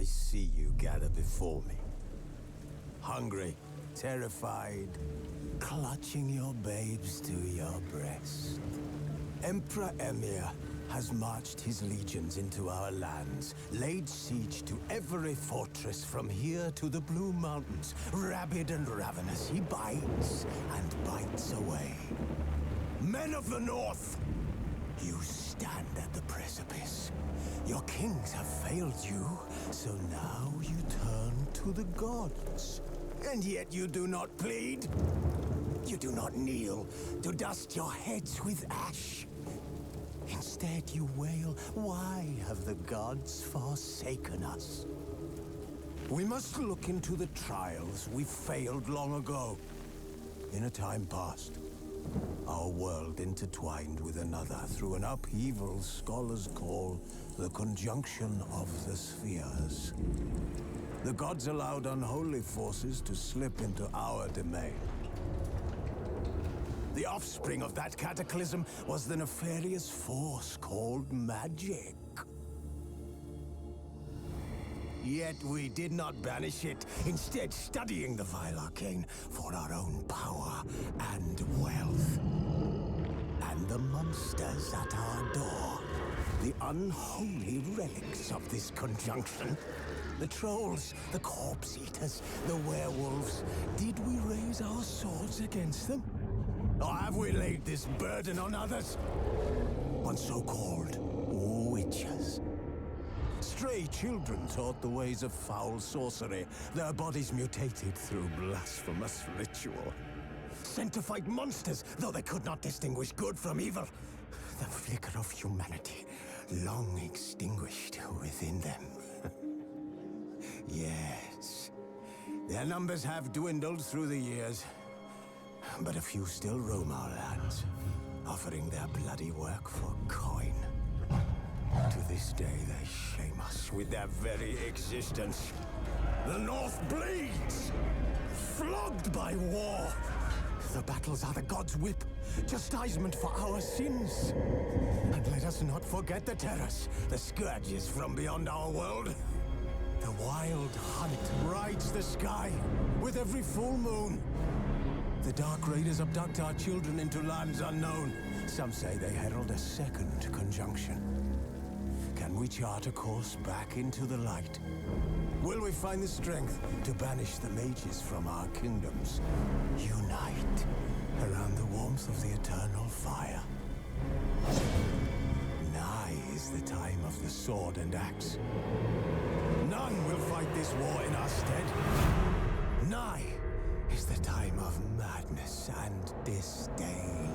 see you gather before me. Hungry, terrified, clutching your babes to your breast. Emperor Emir has marched his legions into our lands, laid siege to every fortress from here to the Blue Mountains. Rabid and ravenous, he bites and bites away. Men of the North, you stand at the precipice. Your kings have failed you, so now you turn to the gods. And yet you do not plead. You do not kneel to dust your heads with ash. Instead you wail, why have the gods forsaken us? We must look into the trials we failed long ago. In a time past, our world intertwined with another through an upheaval scholars call the conjunction of the spheres. The gods allowed unholy forces to slip into our domain. The offspring of that cataclysm was the nefarious force called magic. Yet we did not banish it, instead studying the vile arcane for our own power and wealth. And the monsters at our door, the unholy relics of this conjunction. The trolls, the corpse eaters, the werewolves. Did we raise our swords against them? Or have we laid this burden on others? On so-called witches. Stray children taught the ways of foul sorcery, their bodies mutated through blasphemous ritual. Sent to fight monsters, though they could not distinguish good from evil. The flicker of humanity, long extinguished within them. Yes, their numbers have dwindled through the years. But a few still roam our lands, offering their bloody work for coin. To this day, they shame us with their very existence. The North bleeds, flogged by war. The battles are the gods' whip, chastisement for our sins. And let us not forget the terrors, the scourges from beyond our world. The wild hunt rides the sky with every full moon. The Dark Raiders abduct our children into lands unknown. Some say they herald a second conjunction. Can we chart a course back into the light? Will we find the strength to banish the mages from our kingdoms? Unite around the warmth of the eternal fire. Nigh is the time of the sword and axe. None will fight this war in our stead. Nigh is the time of madness and disdain.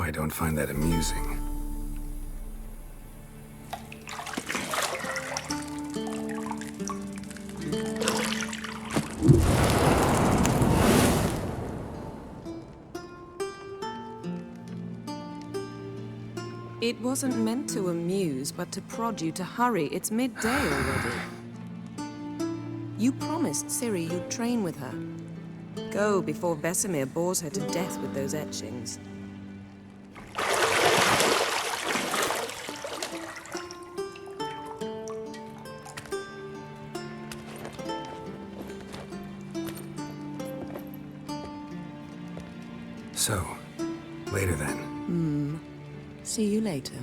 I don't find that amusing. It wasn't meant to amuse, but to prod you to hurry. It's midday already. You promised Ciri you'd train with her. Go before Vesemir bores her to death with those etchings. So, later then. See you later.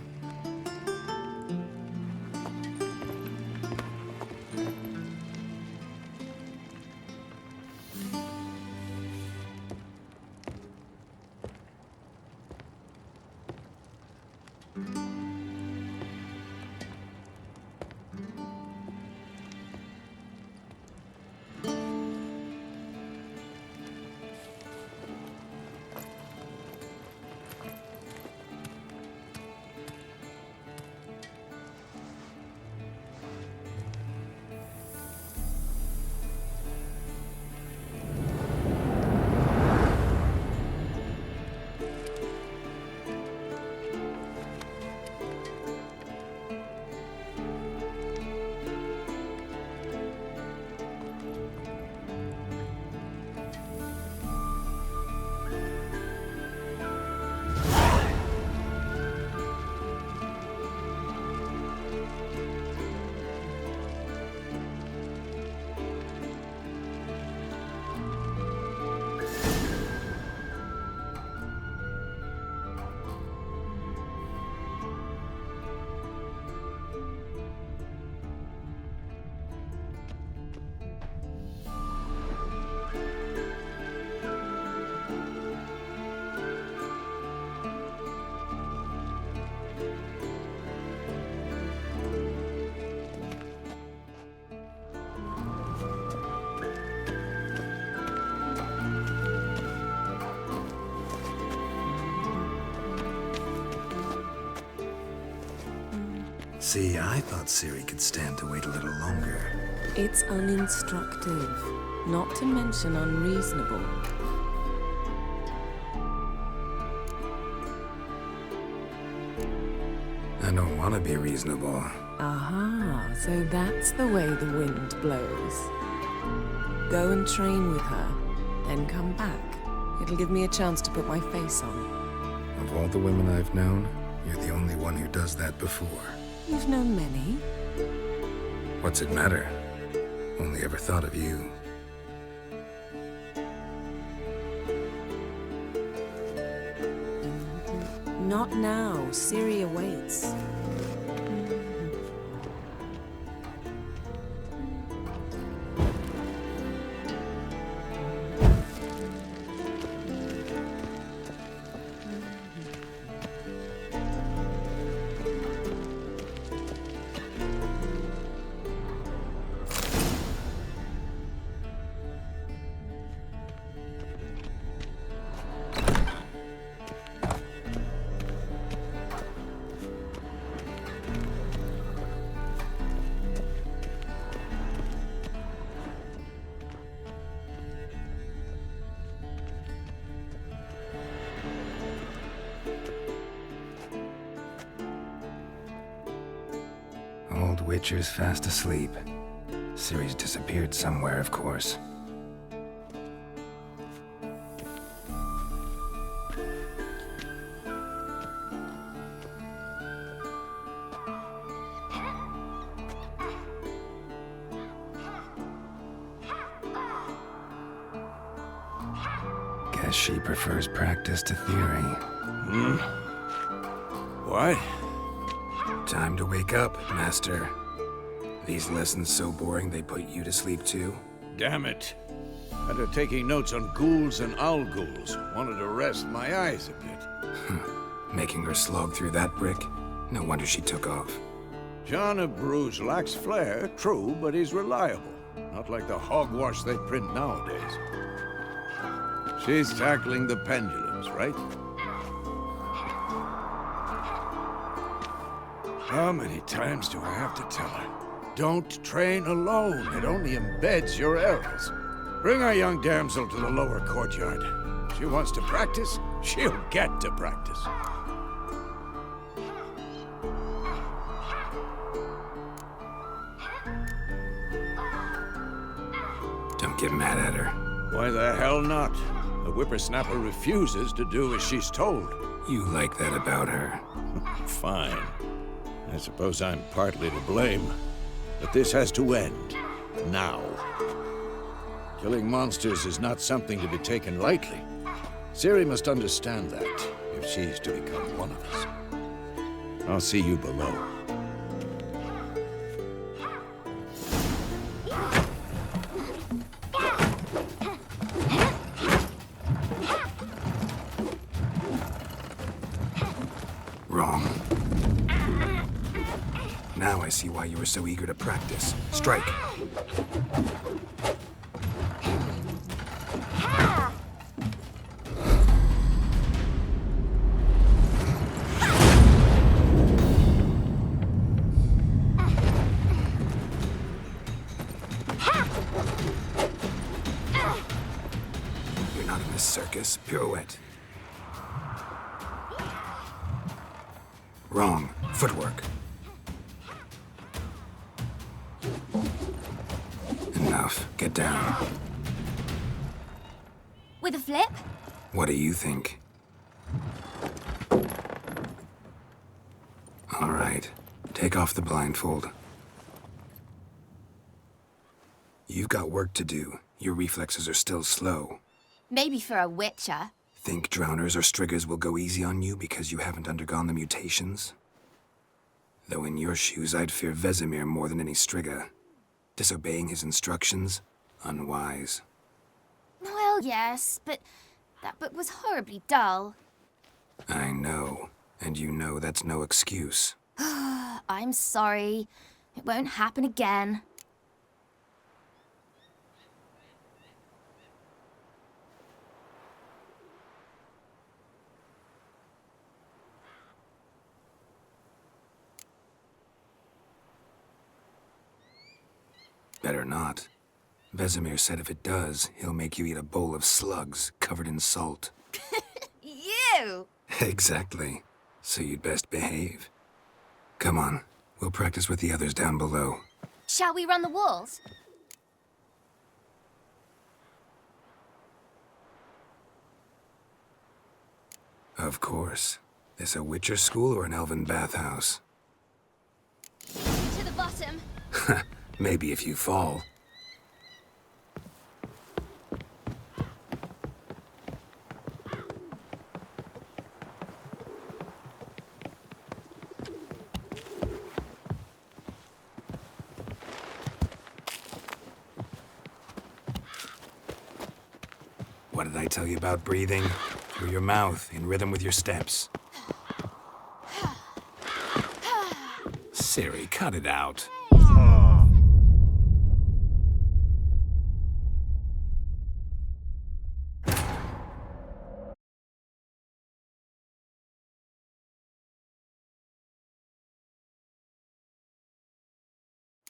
See, I thought Ciri could stand to wait a little longer. It's uninstructive, not to mention unreasonable. I don't want to be reasonable. Aha, so that's the way the wind blows. Go and train with her, then come back. It'll give me a chance to put my face on. Of all the women I've known, you're the only one who does that before. You've known many. What's it matter? Only ever thought of you. Not now. Ciri awaits. Old Witcher's fast asleep. Ciri's disappeared somewhere, of course. Guess she prefers practice to theory. What? Time to wake up, Master. These lessons so boring they put you to sleep too? Damn it. After taking notes on ghouls and owl ghouls, wanted to rest my eyes a bit. Making her slog through that brick? No wonder she took off. John of Bruges lacks flair, true, but he's reliable. Not like the hogwash they print nowadays. She's tackling the pendulums, right? How many times do I have to tell her? Don't train alone. It only embeds your errors. Bring our young damsel to the lower courtyard. She wants to practice, she'll get to practice. Don't get mad at her. Why the hell not? The whippersnapper refuses to do as she's told. You like that about her. Fine. I suppose I'm partly to blame. But this has to end. Now. Killing monsters is not something to be taken lightly. Ciri must understand that, if she's to become one of us. I'll see you below. Wrong. Now I see why you were so eager to practice. Strike. You're not in this circus. Pirouette. Wrong. Footwork. Enough. Get down. With a flip? What do you think? All right. Take off the blindfold. You've got work to do. Your reflexes are still slow. Maybe for a witcher. Think drowners or striggers will go easy on you because you haven't undergone the mutations? Though in your shoes, I'd fear Vesemir more than any strigger. Disobeying his instructions? Unwise. Well, yes, but that book was horribly dull. I know. And you know that's no excuse. I'm sorry. It won't happen again. Better not. Vesemir said if it does, he'll make you eat a bowl of slugs covered in salt. You! Exactly. So you'd best behave. Come on. We'll practice with the others down below. Shall we run the walls? Of course. This a Witcher school or an elven bathhouse? To the bottom. Maybe if you fall. What did I tell you about breathing? Through your mouth, in rhythm with your steps. Ciri, cut it out.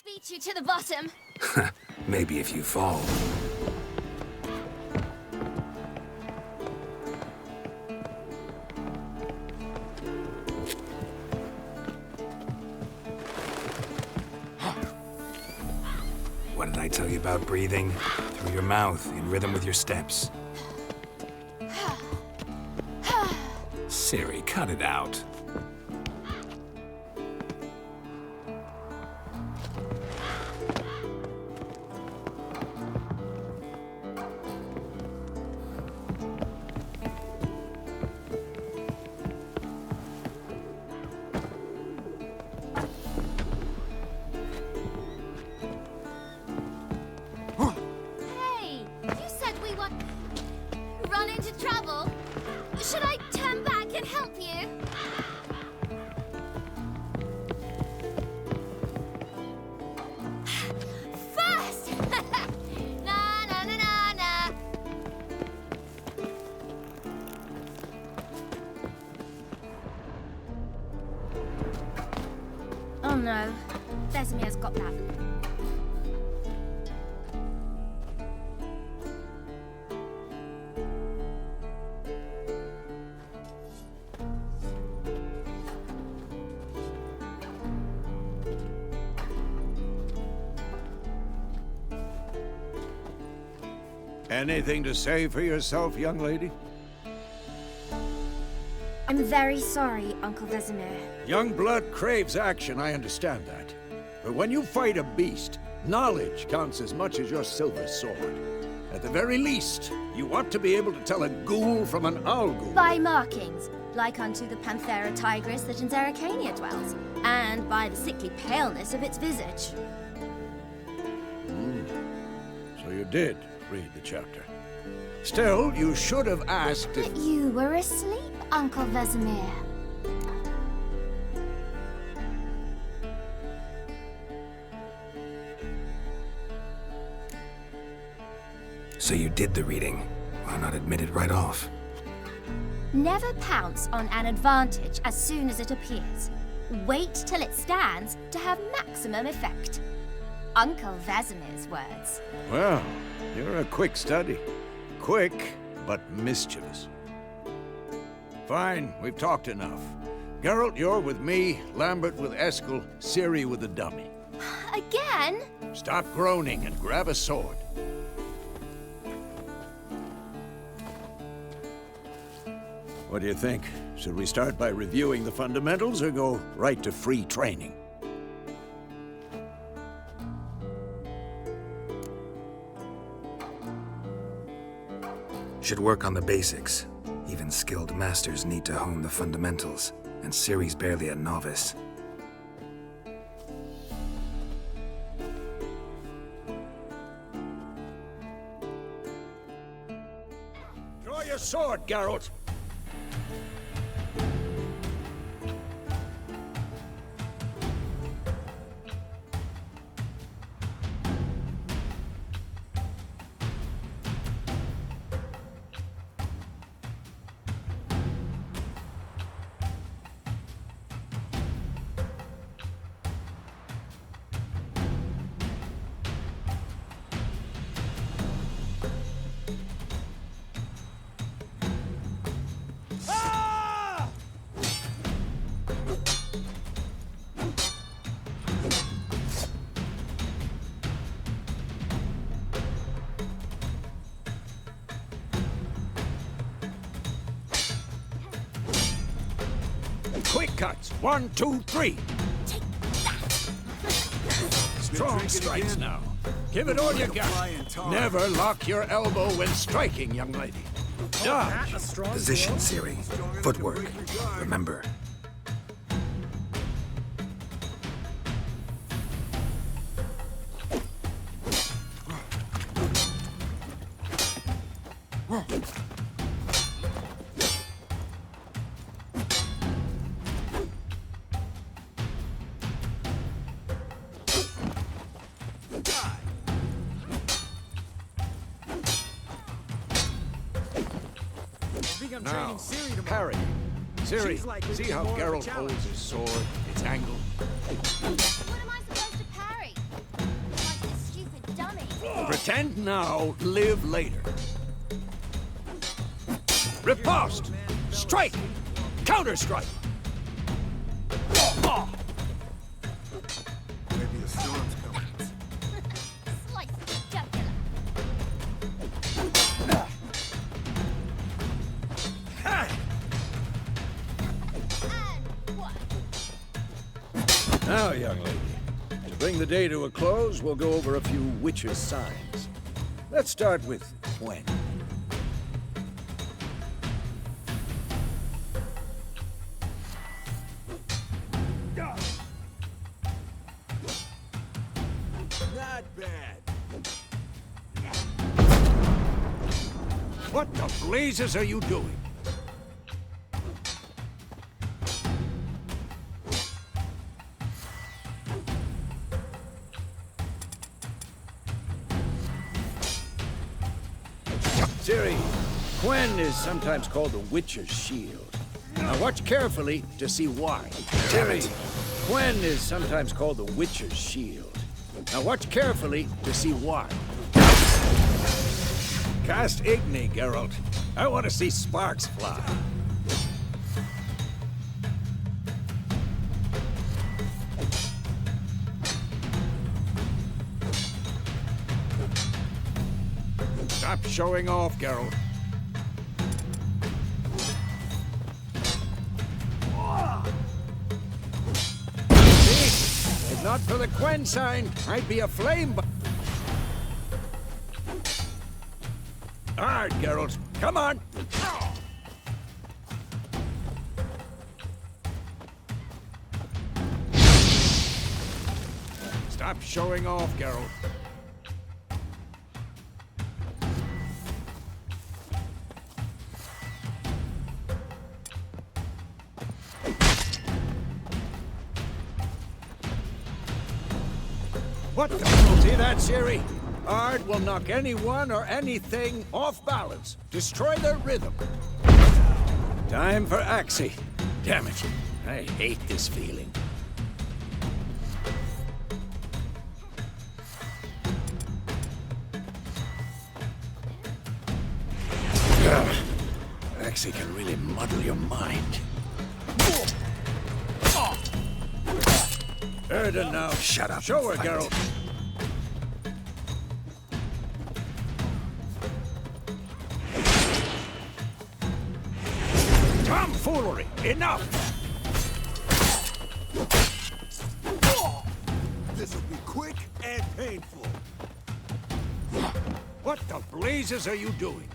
Beat you to the bottom. Maybe if you fall. What did I tell you about breathing? Through your mouth, in rhythm with your steps. Ciri, cut it out. Run into trouble? Should I turn back and help you? Oh no, Vesemir's got that. Anything to say for yourself, young lady? I'm very sorry, Uncle Vesemir. Young blood craves action, I understand that. But when you fight a beast, knowledge counts as much as your silver sword. At the very least, you ought to be able to tell a ghoul from an owl ghoul. By markings, like unto the Panthera tigris that in Zerrikania dwells, and by the sickly paleness of its visage. So you did read the chapter. Still, you should have asked if... But you were asleep, Uncle Vesemir. So you did the reading. Why not admit it right off? Never pounce on an advantage as soon as it appears. Wait till it stands to have maximum effect. Uncle Vesemir's words. Well, you're a quick study. Quick, but mischievous. Fine, we've talked enough. Geralt, you're with me, Lambert with Eskel, Ciri with the dummy. Again? Stop groaning and grab a sword. What do you think? Should we start by reviewing the fundamentals or go right to free training? Should work on the basics. Even skilled masters need to hone the fundamentals, and Ciri's barely a novice. Draw your sword, Geralt! Quick cuts. 1, 2, 3. Take that! Strong strikes now. Give it all you got. Never lock your elbow when striking, young lady. Dodge. Position, Ciri. Footwork. Remember. Now, parry. Ciri, see how Geralt holds his sword, its angle? What am I supposed to parry? Like this stupid dummy. Pretend now, live later. Riposte! Strike! Counter-strike! Maybe a storm's coming. Slice the jugular. And what? Now, young lady, to bring the day to a close, we'll go over a few witches' signs. Let's start with Gwen. Not bad. What the blazes are you doing? Ciri, Gwen is sometimes called the Witcher's Shield. Now watch carefully to see why. Damn it. Gwen is sometimes called the Witcher's Shield. Now watch carefully to see why. Cast Igni, Geralt. I want to see sparks fly. Stop showing off, Geralt. See? If not for the Gwen sign, I'd be a flame. Alright, Geralt. Come on! Stop showing off, Geralt. What the? See that, Ciri? Art will knock anyone or anything off balance, destroy their rhythm. Time for Axie. Damn it, I hate this feeling. Axie can really muddle your mind. Erden now. Shut up. Show her, Geralt. Tomfoolery! Enough! This'll be quick and painful. What the blazes are you doing?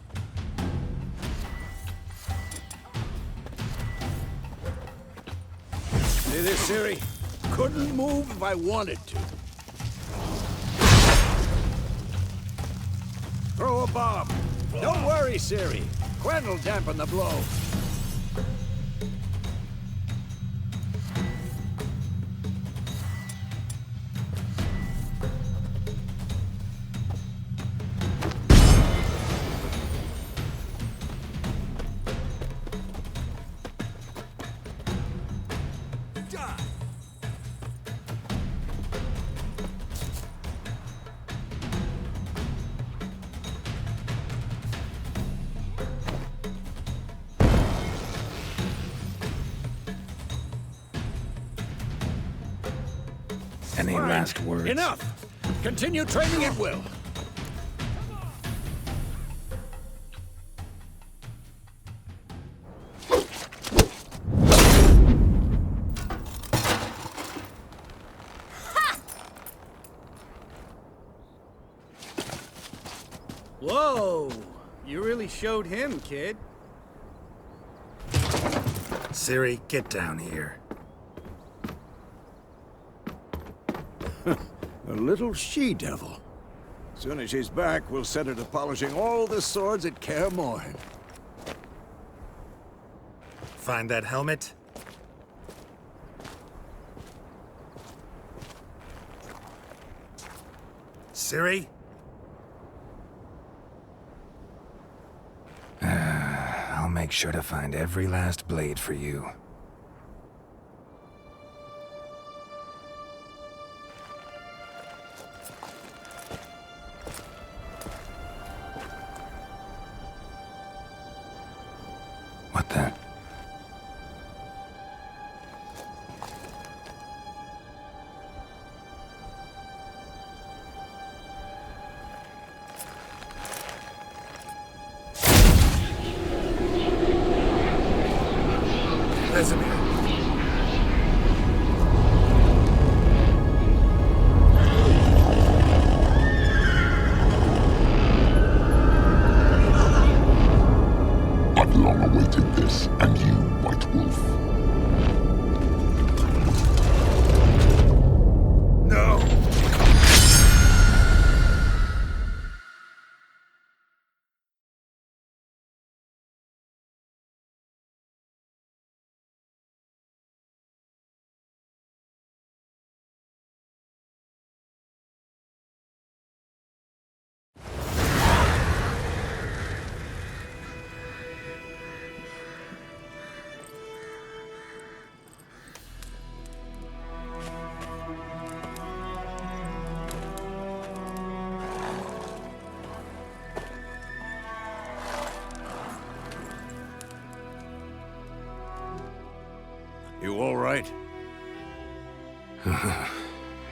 See this, Ciri? Couldn't move if I wanted to. Throw a bomb. Don't worry, Ciri. Gwen will dampen the blow. Any Fine. last words? Enough! Continue training at will. Whoa! You really showed him, kid. Ciri, get down here. A little she-devil. Soon as she's back, we'll set her to polishing all the swords at Kaer Morhen. Find that helmet? Ciri? I'll make sure to find every last blade for you. What the?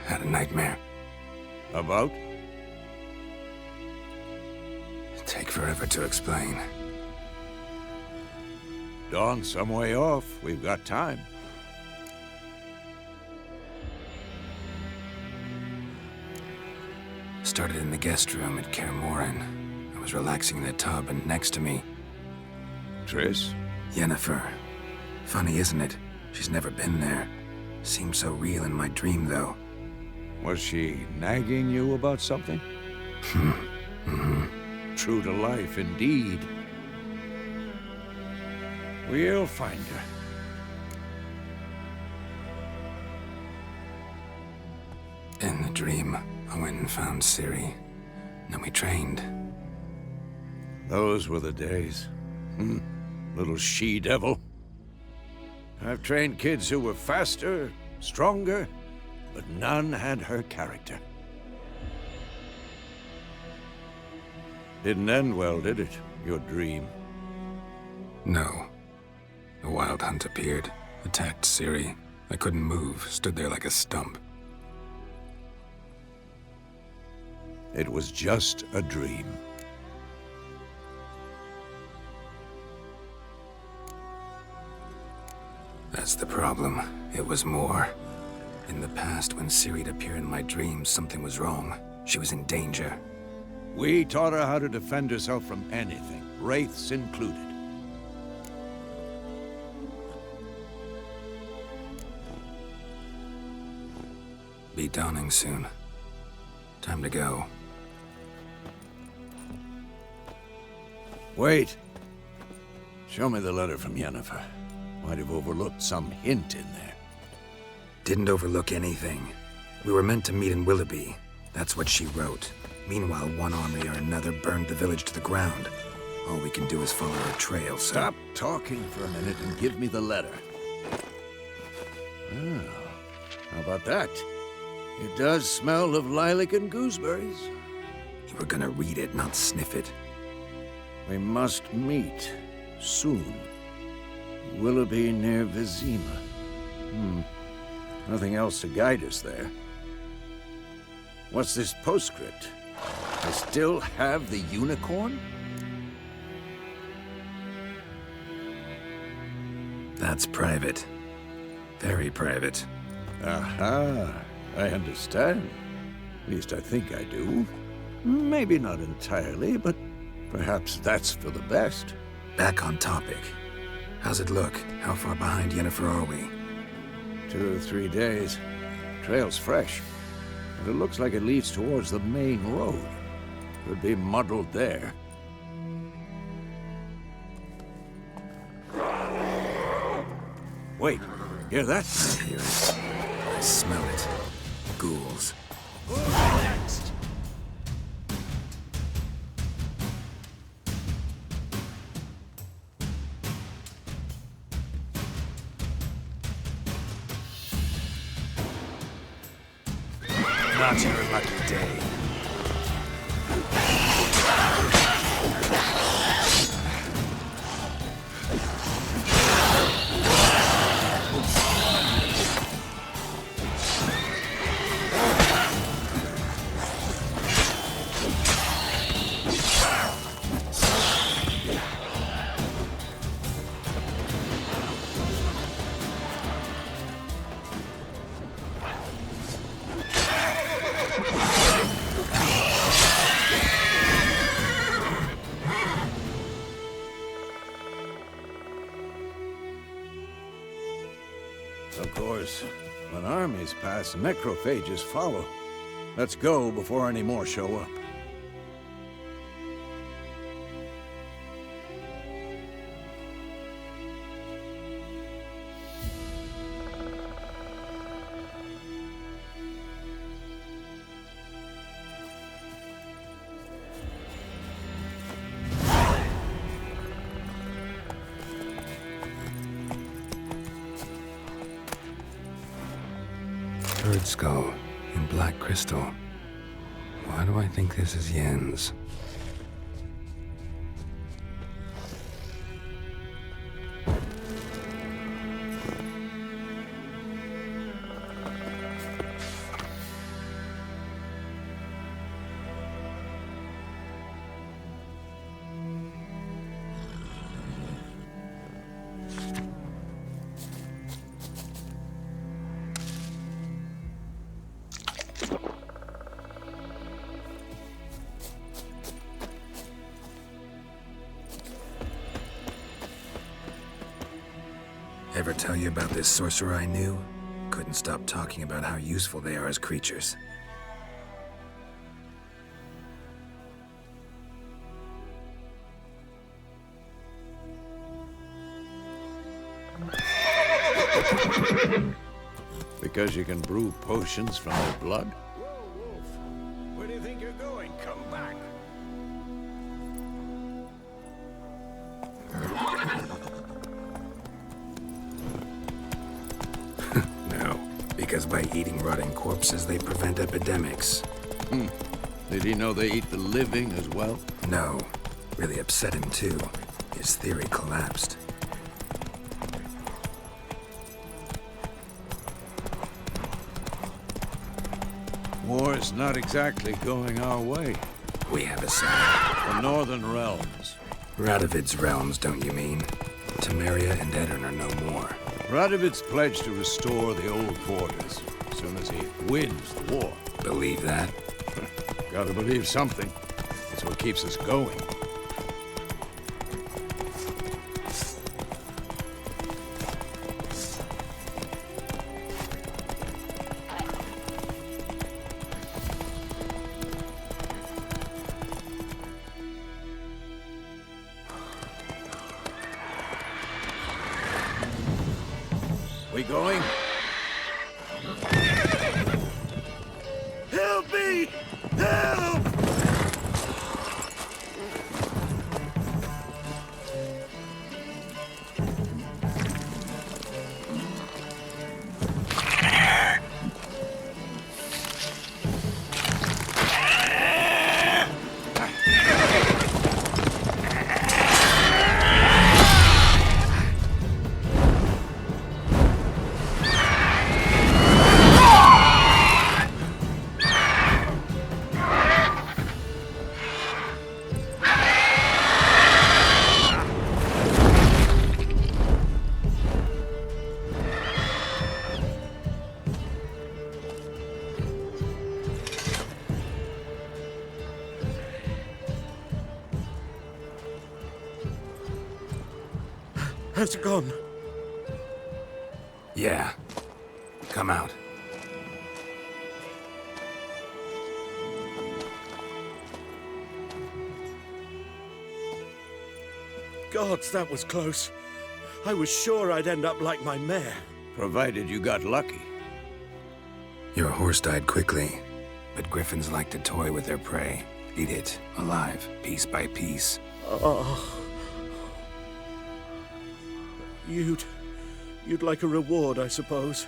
Had a nightmare. About? It'd take forever to explain. Dawn's some way off. We've got time. Started in the guest room at Kaer Morhen. I was relaxing in the tub, and next to me, Triss? Yennefer. Funny, isn't it? She's never been there. Seemed so real in my dream, though. Was she nagging you about something? True to life, indeed. We'll find her. In the dream, I went and found Ciri. Then we trained. Those were the days. Little she-devil. I've trained kids who were faster, stronger, but none had her character. Didn't end well, did it? Your dream? No. The Wild Hunt appeared, attacked Ciri. I couldn't move, stood there like a stump. It was just a dream. That's the problem. It was more. In the past, when Ciri'd appear in my dreams, something was wrong. She was in danger. We taught her how to defend herself from anything, wraiths included. Be dawning soon. Time to go. Wait. Show me the letter from Yennefer. Might have overlooked some hint in there. Didn't overlook anything. We were meant to meet in Willoughby. That's what she wrote. Meanwhile, one army or another burned the village to the ground. All we can do is follow her trail, so... Stop talking for a minute and give me the letter. Oh, how about that? It does smell of lilac and gooseberries. You were gonna read it, not sniff it. We must meet soon. Willoughby near Vizima. Nothing else to guide us there. What's this postscript? I still have the unicorn? That's private. Very private. Aha, I understand. At least I think I do. Maybe not entirely, but perhaps that's for the best. Back on topic. How's it look? How far behind Yennefer are we? 2 or 3 days. Trail's fresh, but it looks like it leads towards the main road. Could be muddled there. Wait, hear that? I hear it. I smell it. Ghouls. Next! Not your lucky day. Of course, when armies pass, necrophages follow. Let's go before any more show up. Bird skull in black crystal. Why do I think this is Yen's? Ever tell you about this sorcerer I knew? Couldn't stop talking about how useful they are as creatures. Because you can brew potions from their blood? Whoa, Wolf. Where do you think you're going? Come back. No, because by eating rotting corpses, they prevent epidemics. Did he know they eat the living as well? No. Really upset him, too. His theory collapsed. War's not exactly going our way. We have a side. The Northern Realms. Radovid's realms, don't you mean? Temeria and Edirn are no more. Radovid's pledged to restore the old borders as soon as he wins the war. Believe that? Gotta believe something. It's what keeps us going. We going? Help me! Help! Has it gone? Yeah. Come out. Gods, that was close. I was sure I'd end up like my mare. Provided you got lucky. Your horse died quickly, but griffins like to toy with their prey. Eat it, alive, piece by piece. Oh. You'd like a reward, I suppose.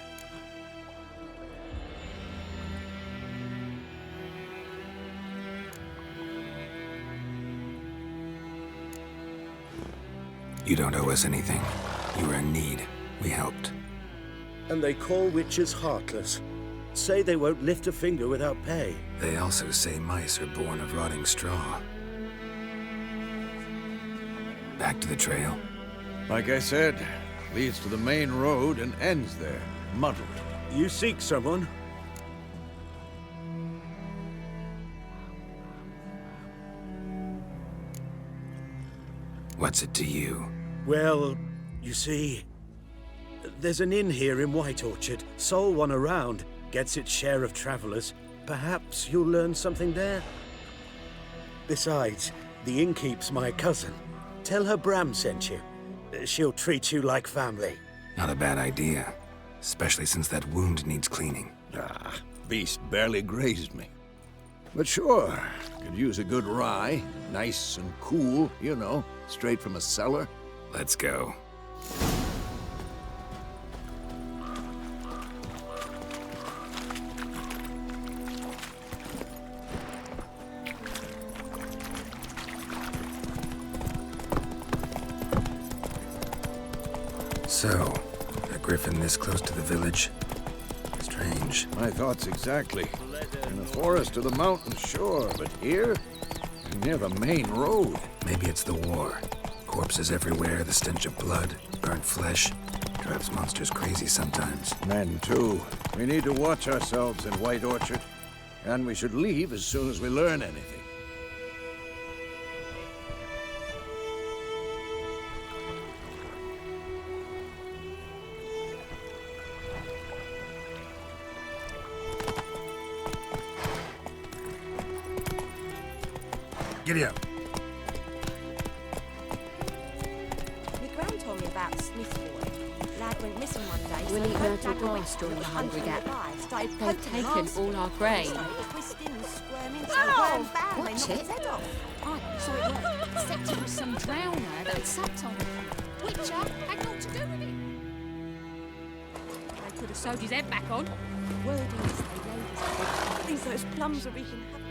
You don't owe us anything. You were in need. We helped. And they call witches heartless. Say they won't lift a finger without pay. They also say mice are born of rotting straw. Back to the trail. Like I said, leads to the main road and ends there, muddled. You seek someone? What's it to you? Well, you see, there's an inn here in White Orchard. Sole one around. Gets its share of travelers. Perhaps you'll learn something there? Besides, the innkeep's my cousin. Tell her Bram sent you. She'll treat you like family. Not a bad idea. Especially since that wound needs cleaning. Ah, beast barely grazed me. But sure, could use a good rye. Nice and cool, you know, straight from a cellar. Let's go. So, a griffin this close to the village? Strange. My thoughts exactly. In the forest or the mountains, sure, but here? Near the main road. Maybe it's the war. Corpses everywhere, the stench of blood, burnt flesh. Drives monsters crazy sometimes. Men, too. We need to watch ourselves in White Orchard. And we should leave as soon as we learn anything. Giddy up. My gran told me about Smith's boy. Lad went missing one day. We'll so eat her myrtle dad went grass during the hunting hungry gap. nearby, started They've poking and taken asking. all our grain. Started twisting and squirming, so bam, bam, they Watch knocked it. his head off. I saw it work, except it was some drowner that had supped on it. Witcher had naught to do with it. They could have sewed his head back on. Word is they laid his head. These those plums are wreaking havoc.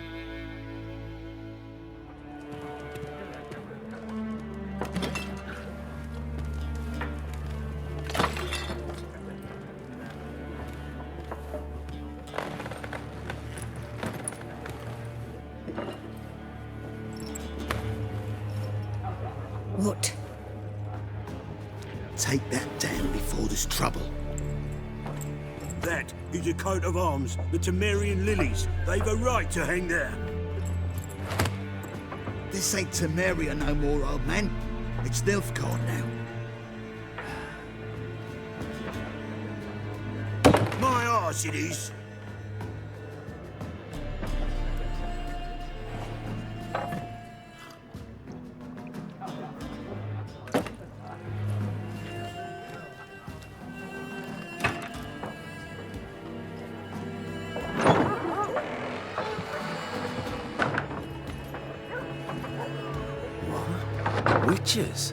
What? Take that down before there's trouble. That is a coat of arms, the Temerian lilies. They've a right to hang there. This ain't Temeria no more, old man. It's Nilfgaard now. My arse it is. Witches?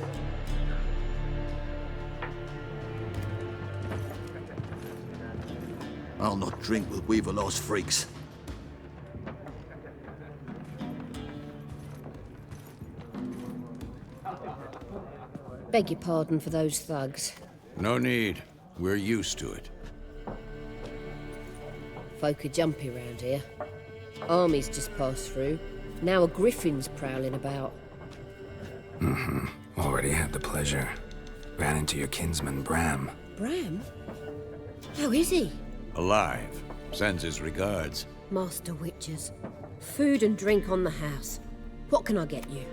I'll not drink with Weaverlaw's freaks. Beg your pardon for those thugs. No need. We're used to it. Folk are jumpy round here. Armies just passed through. Now a griffin's prowling about. Already had the pleasure. Ran into your kinsman, Bram. Bram? How is he? Alive. Sends his regards. Master Witchers. Food and drink on the house. What can I get you?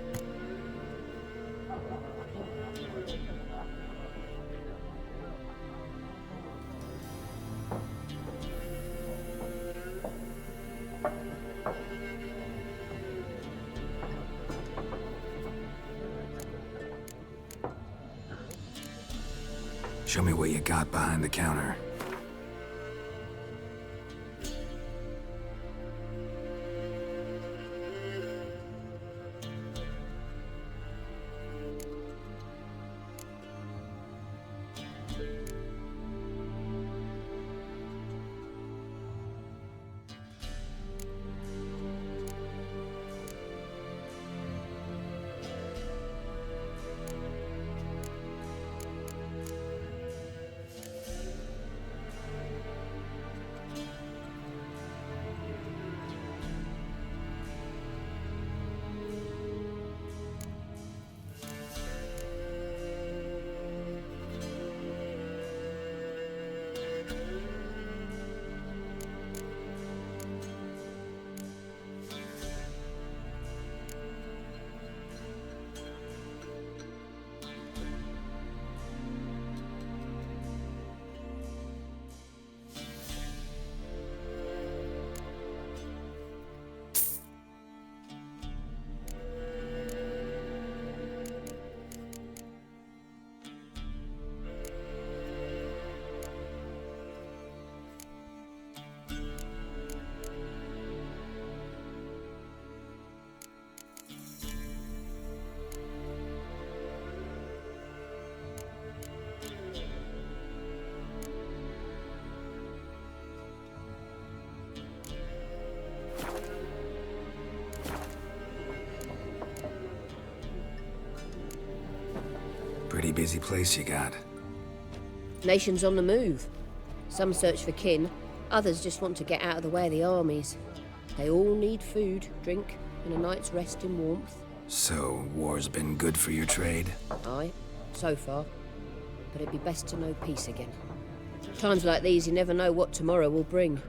Show me what you got behind the counter. Pretty busy place you got. Nations on the move. Some search for kin, others just want to get out of the way of the armies. They all need food, drink, and a night's rest in warmth. So, war's been good for your trade? Aye, so far. But it'd be best to know peace again. Times like these, you never know what tomorrow will bring.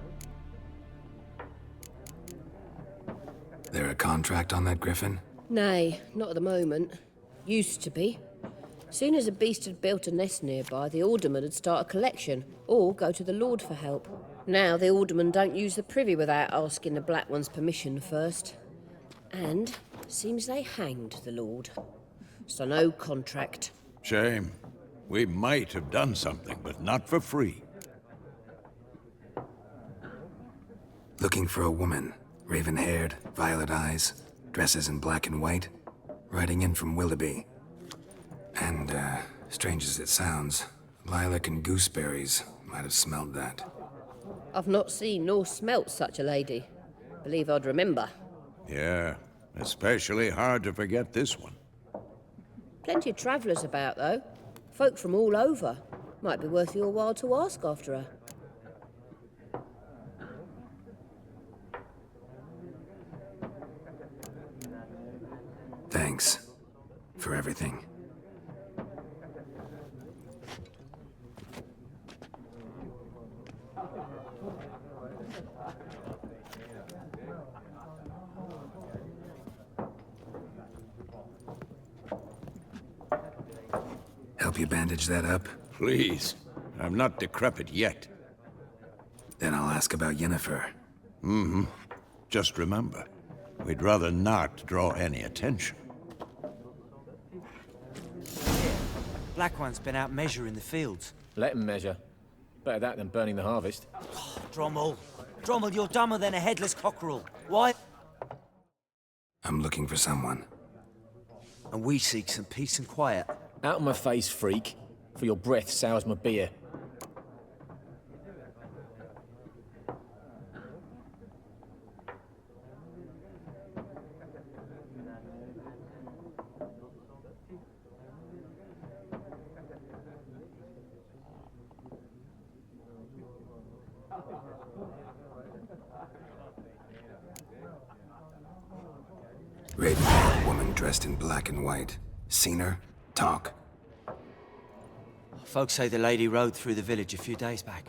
There a contract on that Griffin? Nay, not at the moment. Used to be. Soon as a beast had built a nest nearby, the alderman would start a collection, or go to the Lord for help. Now the aldermen don't use the privy without asking the Black One's permission first. And Seems they hanged the Lord. So no contract. Shame. We might have done something, but not for free. Looking for a woman. Raven-haired, violet eyes, dresses in black and white. Riding in from Willoughby. And, strange as it sounds, lilac and gooseberries might have smelled that. I've not seen nor smelt such a lady. Believe I'd remember. Yeah, especially hard to forget this one. Plenty of travellers about, though. Folk from all over. Might be worth your while to ask after her. Thanks for everything. Help you bandage that up? Please. I'm not decrepit yet. Then I'll ask about Yennefer. Mm-hmm. Just remember, we'd rather not draw any attention. Black One's been out measuring the fields. Let him measure. Better that than burning the harvest. Drommel. Drommel, you're dumber than a headless cockerel. Why? I'm looking for someone. And we seek some peace and quiet. Out of my face, freak. For your breath sours my beer. Raven-haired woman dressed in black and white. Seen her? Talk. Folks say the lady rode through the village a few days back.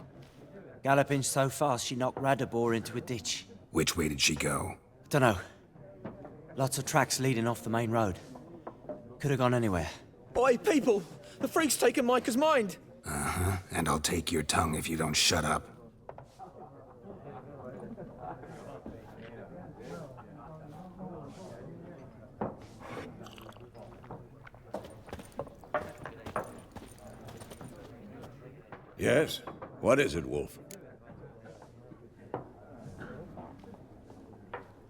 Galloping so fast she knocked Radabor into a ditch. Which way did she go? Dunno. Lots of tracks leading off the main road. Could have gone anywhere. Oi, people! The freak's taken Micah's mind! Uh-huh. And I'll take your tongue if you don't shut up. Yes? What is it, Wolf?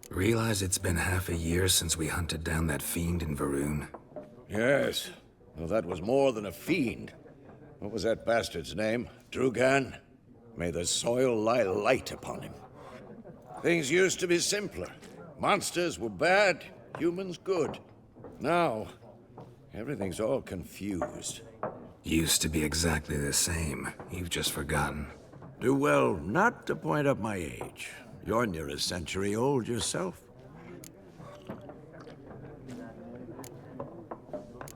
Realize it's been half a year since we hunted down that fiend in Varun? Yes. Well, that was more than a fiend. What was that bastard's name? Drugan? May the soil lie light upon him. Things used to be simpler. Monsters were bad, humans good. Now, everything's all confused. Used to be exactly the same. You've just forgotten. Do well not to point up my age. You're near a century old yourself.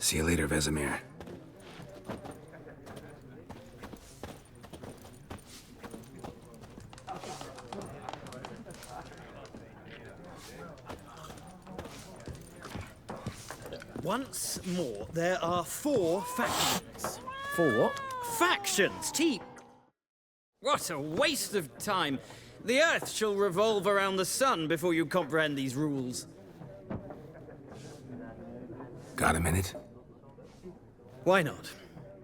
See you later, Vesemir. Once more, there are 4 factions. 4 what? Factions! What a waste of time! The Earth shall revolve around the sun before you comprehend these rules. Got a minute? Why not?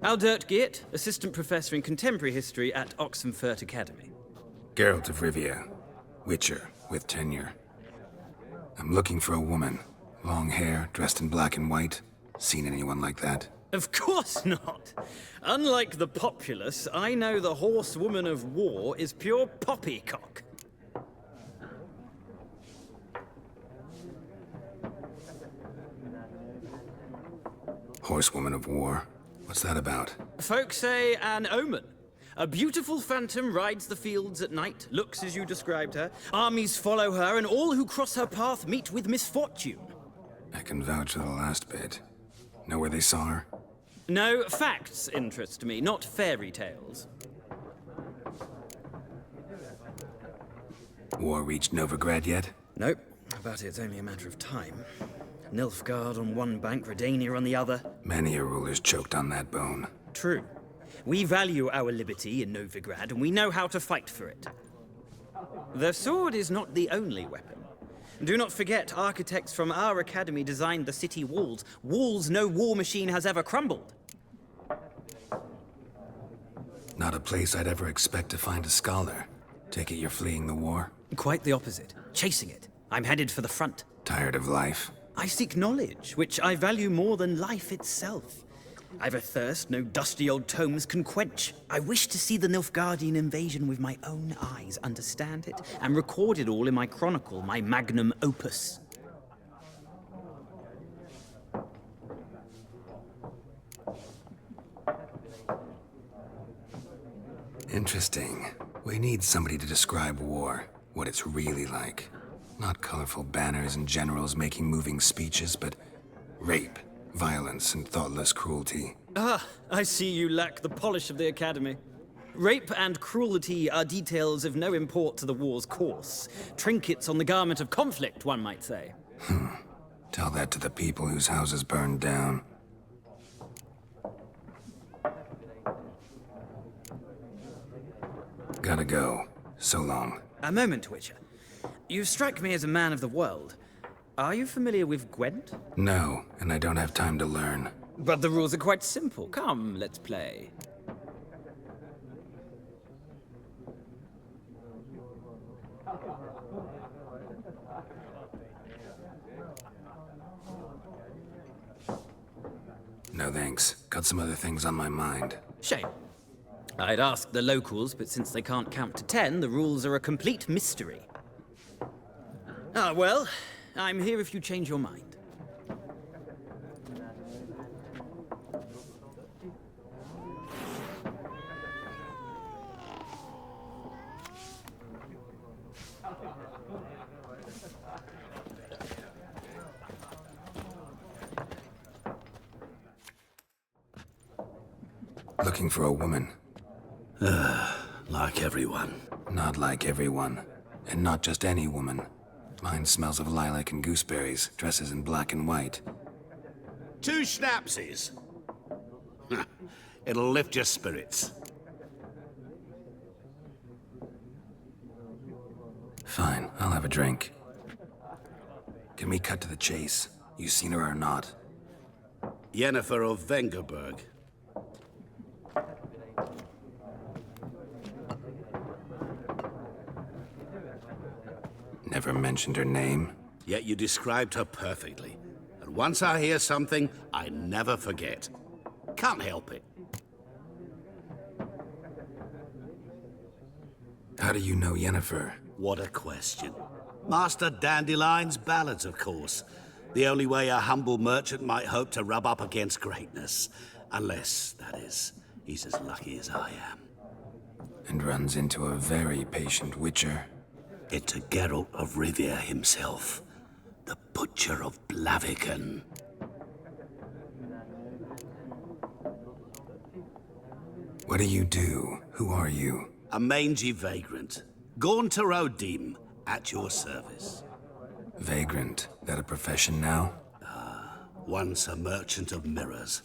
Aldert Geert, Assistant Professor in Contemporary History at Oxenfurt Academy. GERALT of Rivia. Witcher, with tenure. I'm looking for a woman. Long hair, dressed in black and white. Seen anyone like that? Of course not! Unlike the populace, I know the horsewoman of war is pure poppycock. Horsewoman of war? What's that about? Folks say an omen. A beautiful phantom rides the fields at night, looks as you described her. Armies follow her, and all who cross her path meet with misfortune. I can vouch for the last bit. Know where they saw her? No, facts interest me, not fairy tales. War reached Novigrad yet? Nope, but it's only a matter of time. Nilfgaard on one bank, Redania on the other. Many a ruler's choked on that bone. True. We value our liberty in Novigrad, and we know how to fight for it. The sword is not the only weapon. Do not forget, architects from our academy designed the city walls. Walls no war machine has ever crumbled. Not a place I'd ever expect to find a scholar. Take it you're fleeing the war? Quite the opposite. Chasing it. I'm headed for the front. Tired of life? I seek knowledge, which I value more than life itself. I've a thirst no dusty old tomes can quench. I wish to see the Nilfgaardian invasion with my own eyes, understand it, and record it all in my chronicle, my magnum opus. Interesting. We need somebody to describe war, what it's really like. Not colorful banners and generals making moving speeches, but rape, violence, and thoughtless cruelty. Ah, I see you lack the polish of the academy. Rape and cruelty are details of no import to the war's course. Trinkets on the garment of conflict, one might say. Tell that to the people whose houses burned down. Gotta go. So long. A moment, Witcher. You strike me as a man of the world. Are you familiar with Gwent? No, and I don't have time to learn. But the rules are quite simple. Come, let's play. No thanks. Got some other things on my mind. Shame. I'd ask the locals, but since they can't count to 10, the rules are a complete mystery. Ah, well, I'm here if you change your mind. Looking for a woman. Like everyone. Not like everyone. And not just any woman. Mine smells of lilac and gooseberries, dresses in black and white. 2 schnapsies. It'll lift your spirits. Fine, I'll have a drink. Can we cut to the chase? You seen her or not? Yennefer of Vengerberg. Never mentioned her name. Yet you described her perfectly. And once I hear something, I never forget. Can't help it. How do you know Yennefer? What a question. Master Dandelion's ballads, of course. The only way a humble merchant might hope to rub up against greatness. Unless, that is, he's as lucky as I am. And runs into a very patient witcher. It's a Geralt of Rivia himself. The Butcher of Blaviken. What do you do? Who are you? A mangy vagrant. Gaunter Odim, at your service. Vagrant. That a profession now? Once a merchant of mirrors.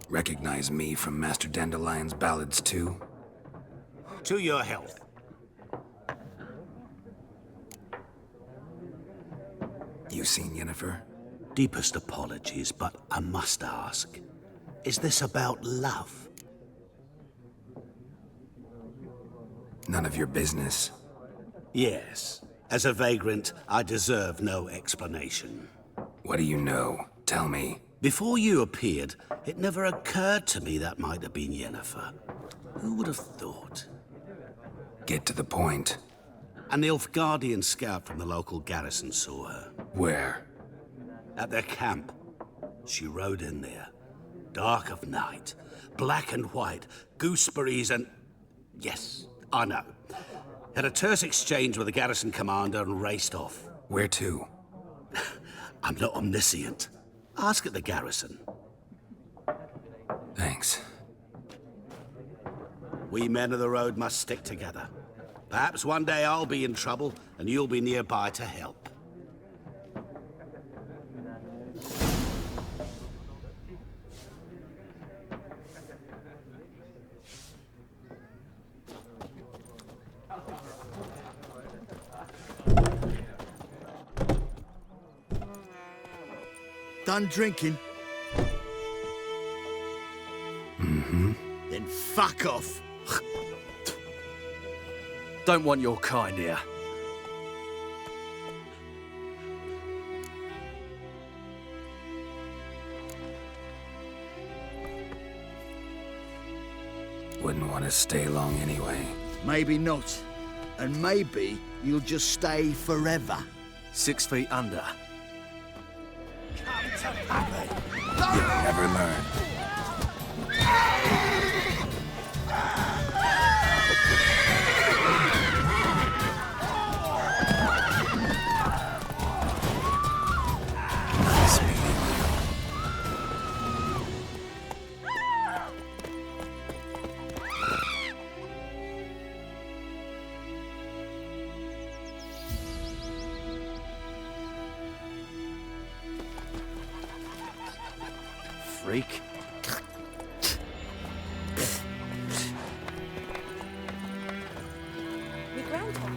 Recognize me from Master Dandelion's ballads too? To your health. You seen Yennefer? Deepest apologies, but I must ask. Is this about love? None of your business. Yes. As a vagrant, I deserve no explanation. What do you know? Tell me. Before you appeared, it never occurred to me that might have been Yennefer. Who would have thought? Get to the point. A Nilfgaardian scout from the local garrison saw her. Where? At their camp. She rode in there. Dark of night. Black and white. Gooseberries and... Yes, I know. Had a terse exchange with the garrison commander and raced off. Where to? I'm not omniscient. Ask at the garrison. Thanks. We men of the road must stick together. Perhaps one day I'll be in trouble and you'll be nearby to help. done drinking? Mm-hmm. Then fuck off. Don't want your kind here. Wouldn't want to stay long anyway. Maybe not. And maybe you'll just stay forever. 6 feet under. You'll never learn. Nice meeting you. Freak. My grandpa.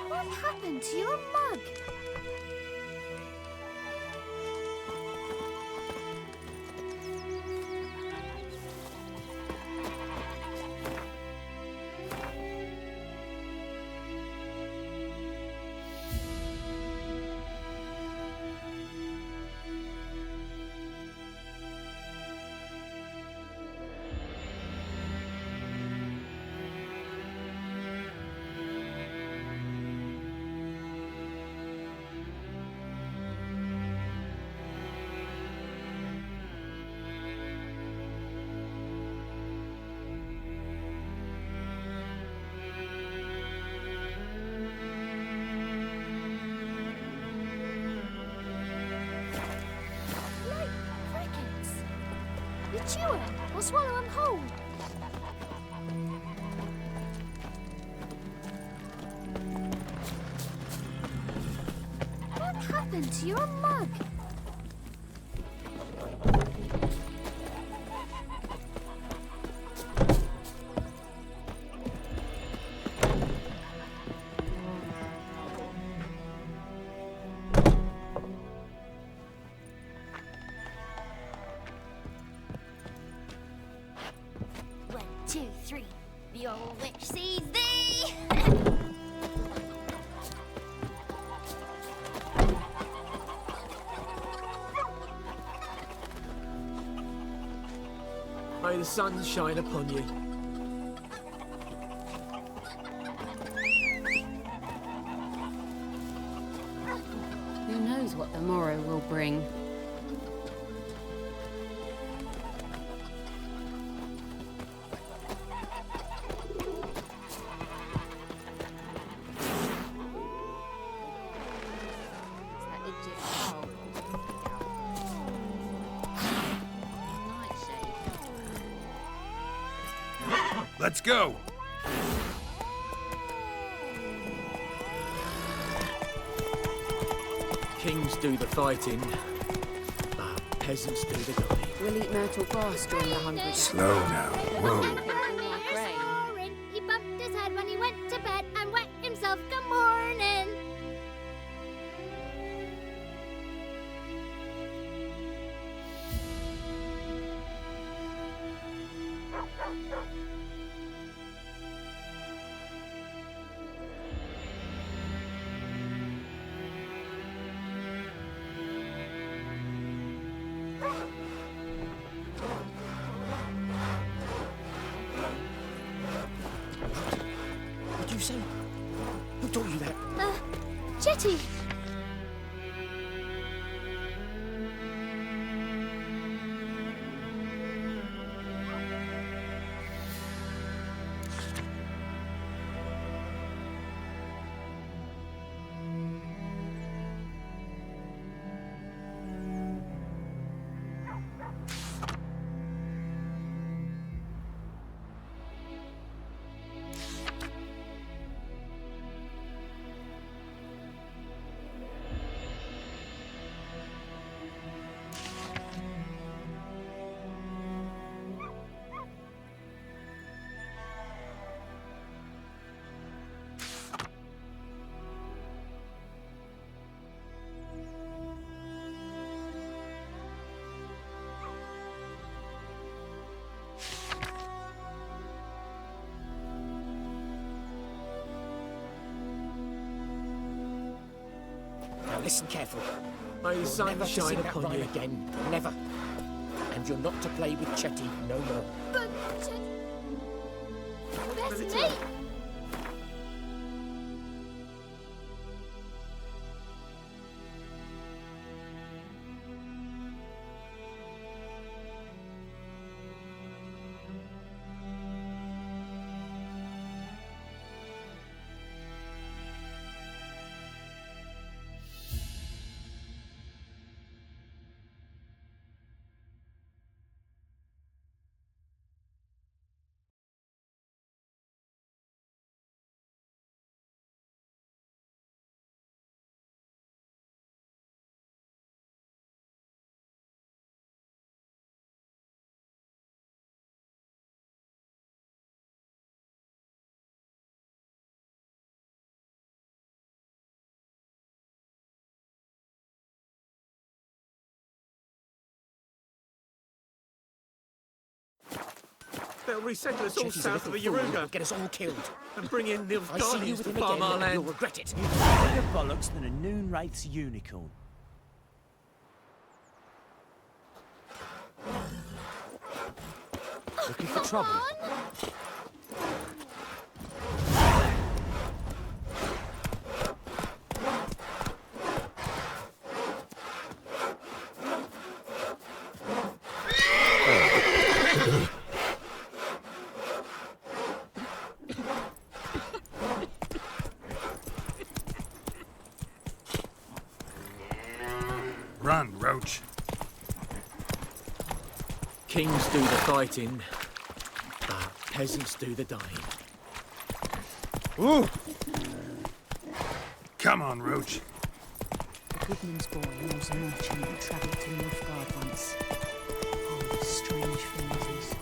What happened to your mug? Like crickets. You chew them or swallow them whole. What happened to your mug? One, two, three. The old witch sees thee. May the sun shine upon you. Who knows what the morrow will bring? Let's go! Kings do the fighting, but peasants do the guiding. We'll eat myrtle grass during the hungry. Slow now. Whoa. Snoring. He bumped his head when he went to bed and wet himself. Good morning. Chetty! Now listen carefully. May the sun shine upon you again. Never. And you're not to play with Chetty no more. But that's me! They'll resettle us all south of the Yaruga. Get us all killed. And bring in the I see you Guardians with to him farm again, our and land. you'll regret it. Bigger bollocks than a noon wraith's unicorn. Looking for trouble? Run, Roach. Kings do the fighting, but peasants do the dying. Ooh! Come on, Roach. The Goodman's boy knows a merchant who travelled to Nilfgaard once. Oh, strange things he saw.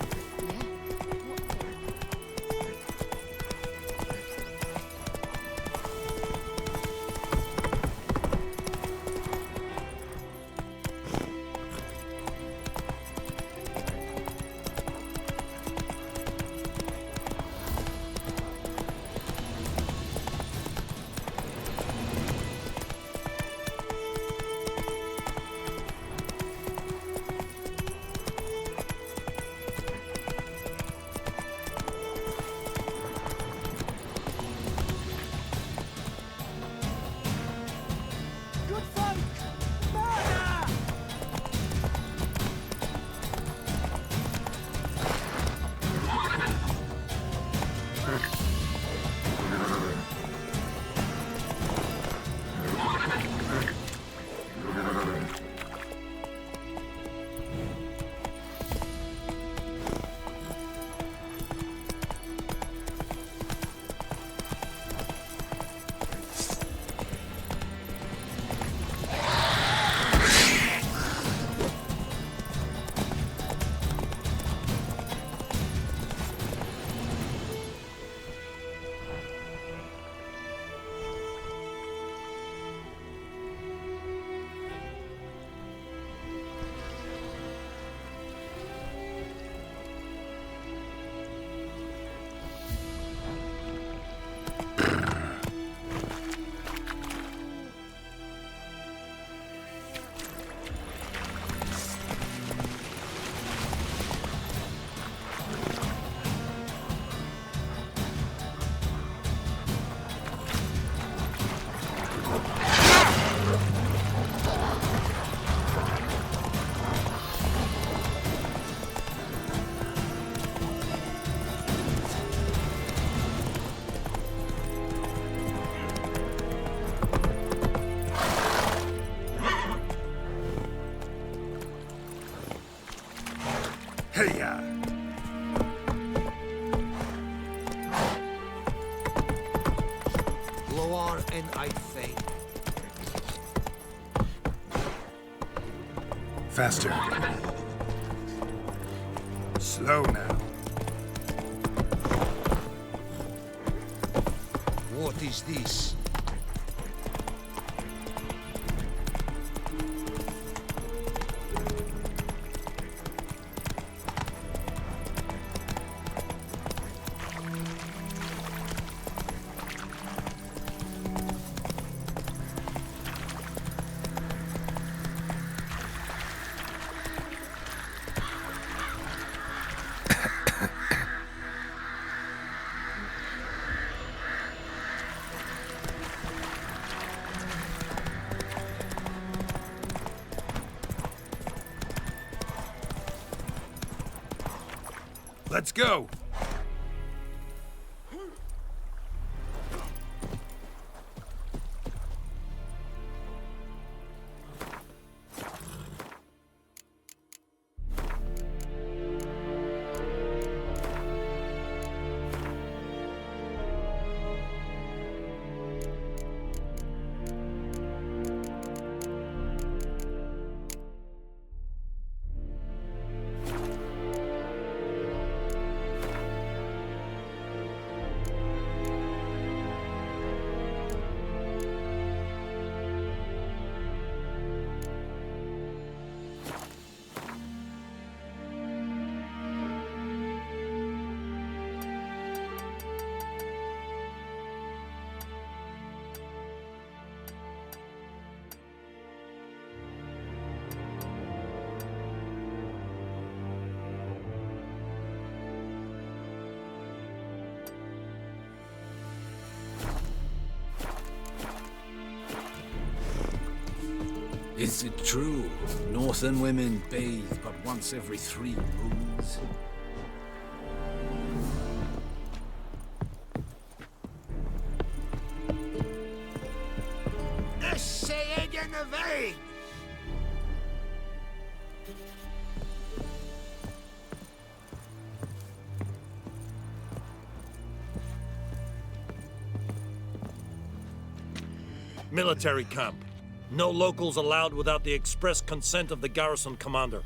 Heya! Loar and I fain. Faster. Slow now. What is this? Let's go! Is it true? Northern women bathe but once every 3 moons? Military camp. No locals allowed without the express consent of the garrison commander.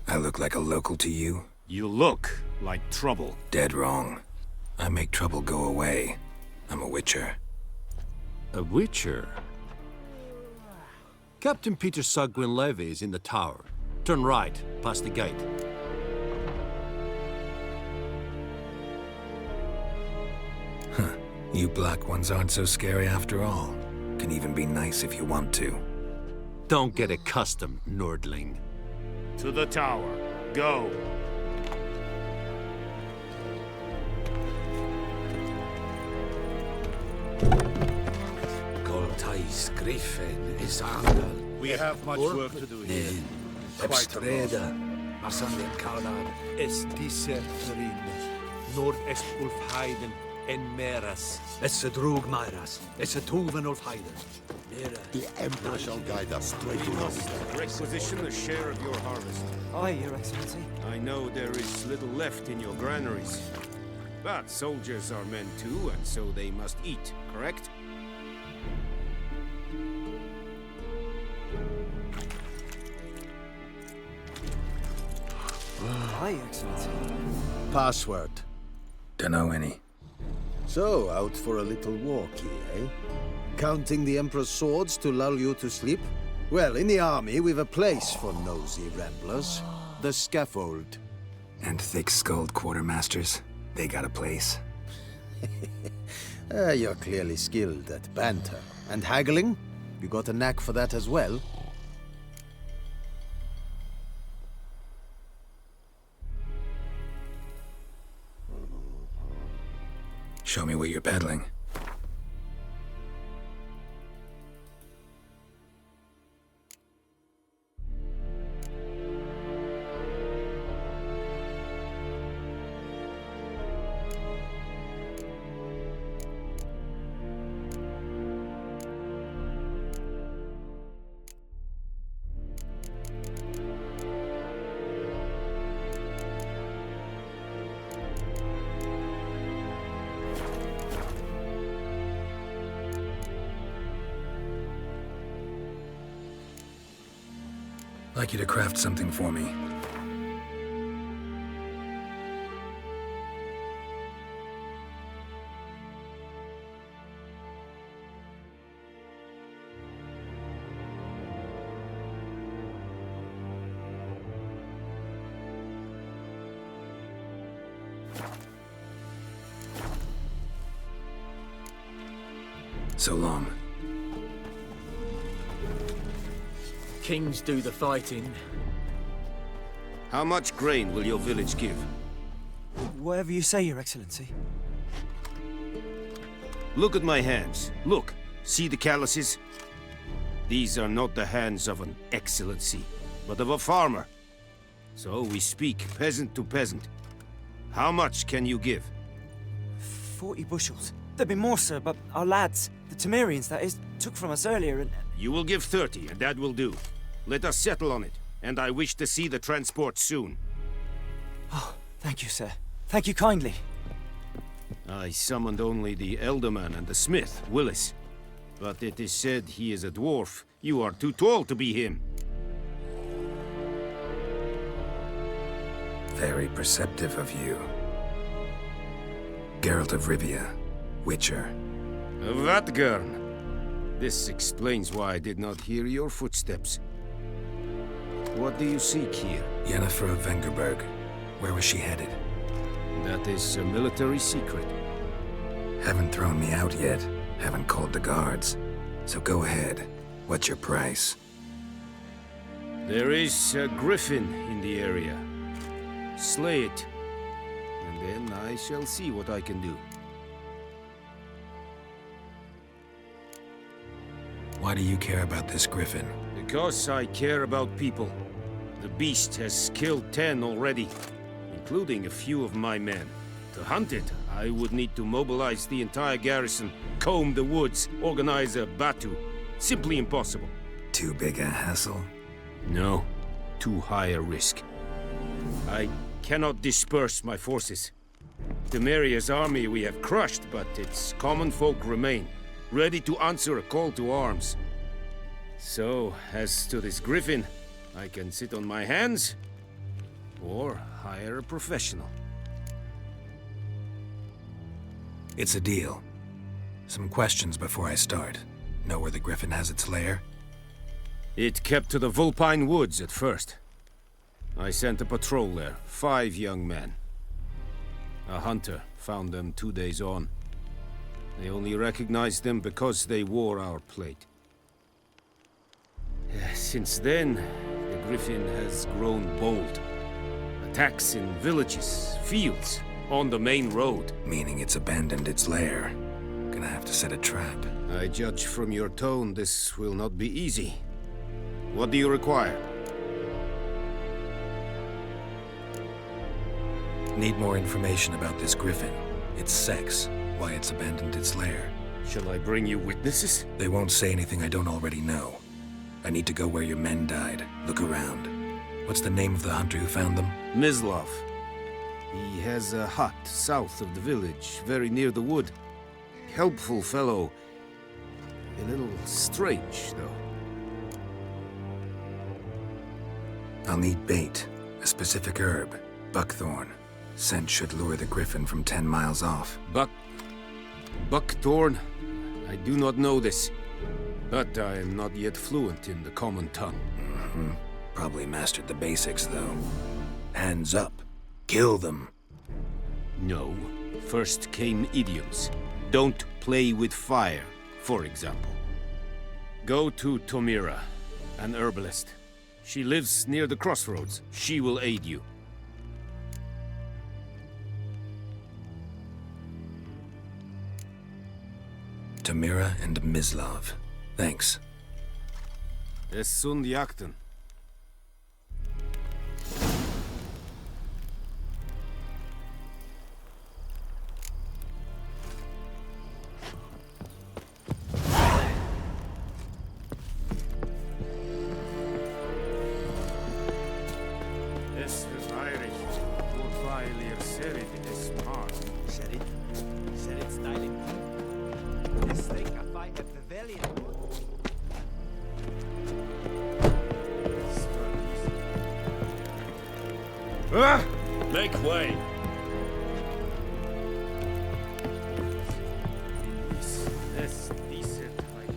I look like a local to you? You look like trouble. Dead wrong. I make trouble go away. I'm a witcher. A witcher? Captain Peter Sagwin Levy is in the tower. Turn right, past the gate. Huh. You black ones aren't so scary after all. Can even be nice if you want to. Don't get accustomed, Nordling. To the tower. Go. Coltais Griffin is Angel. We have much work to do here. Ebstreda, Massandian Karnad. Es diserterin, nord est Ulfheiden en Meras. Es a drug Myras, es a Tuvan Ulfheiden. The Emperor shall guide us straight to us. Requisition a share of your harvest. Aye, Your Excellency. I know there is little left in your granaries. But soldiers are men too, and so they must eat, correct? Aye, Your Excellency. Password. Dunno any. So, out for a little walkie, eh? Counting the Emperor's swords to lull you to sleep? Well, in the army, we've a place for nosy ramblers. The scaffold. And thick-skulled quartermasters. They got a place. You're clearly skilled at banter. And haggling? You got a knack for that as well? Show me what you're peddling. I'd like you to craft something for me. So long. Kings do the fighting. How much grain will your village give? Whatever you say, Your Excellency. Look at my hands. Look. See the calluses? These are not the hands of an excellency, but of a farmer. So we speak peasant to peasant. How much can you give? 40 bushels. There'd be more, sir, but our lads, the Temerians, that is, took from us earlier and... You will give 30, and that will do. Let us settle on it, and I wish to see the transport soon. Oh, thank you, sir. Thank you kindly. I summoned only the Elderman and the smith, Willis. But it is said he is a dwarf. You are too tall to be him. Very perceptive of you. Geralt of Rivia, Witcher. Vatgern. This explains why I did not hear your footsteps. What do you seek here? Yennefer of Vengerberg. Where was she headed? That is a military secret. Haven't thrown me out yet. Haven't called the guards. So go ahead. What's your price? There is a griffin in the area. Slay it. And then I shall see what I can do. Why do you care about this griffin? Because I care about people. The beast has killed 10 already, including a few of my men. To hunt it, I would need to mobilize the entire garrison, comb the woods, organize a batu. Simply impossible. Too big a hassle? No, too high a risk. I cannot disperse my forces. Temeria's army we have crushed, but its common folk remain, ready to answer a call to arms. So, as to this griffin, I can sit on my hands, or hire a professional. It's a deal. Some questions before I start. Know where the griffin has its lair? It kept to the Vulpine Woods at first. I sent a patrol there, 5 young men. A hunter found them 2 days on. They only recognized them because they wore our plate. Since then, the griffin has grown bold. Attacks in villages, fields, on the main road. Meaning it's abandoned its lair. Gonna have to set a trap. I judge from your tone this will not be easy. What do you require? Need more information about this griffin. Its sex, why it's abandoned its lair. Shall I bring you witnesses? They won't say anything I don't already know. I need to go where your men died. Look around. What's the name of the hunter who found them? Mislav. He has a hut south of the village, very near the wood. Helpful fellow. A little strange, though. I'll need bait. A specific herb. Buckthorn. Scent should lure the griffin from 10 miles off. Buckthorn? I do not know this. But I am not yet fluent in the common tongue. Probably mastered the basics, though. Hands up. Kill them. No. First came idioms. Don't play with fire, for example. Go to Tomira, an herbalist. She lives near the crossroads. She will aid you. Tomira and Mislav. Thanks. Es sunt jakten. Make way! This decent height.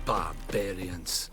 Barbarians.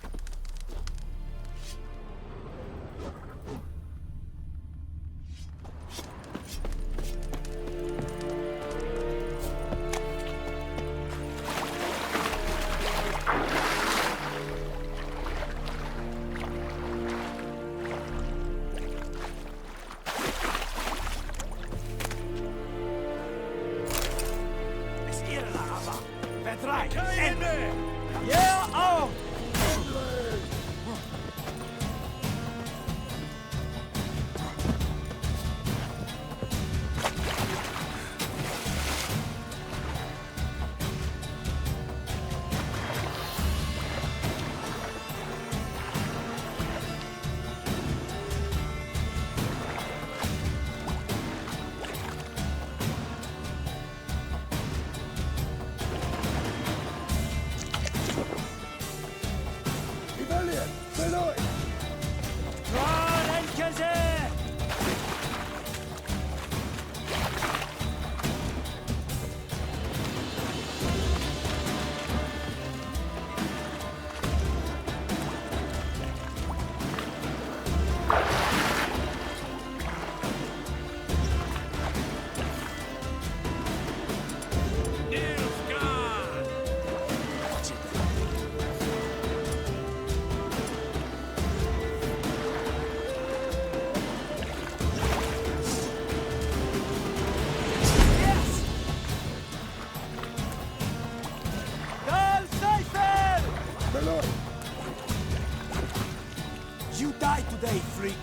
You die today, freak!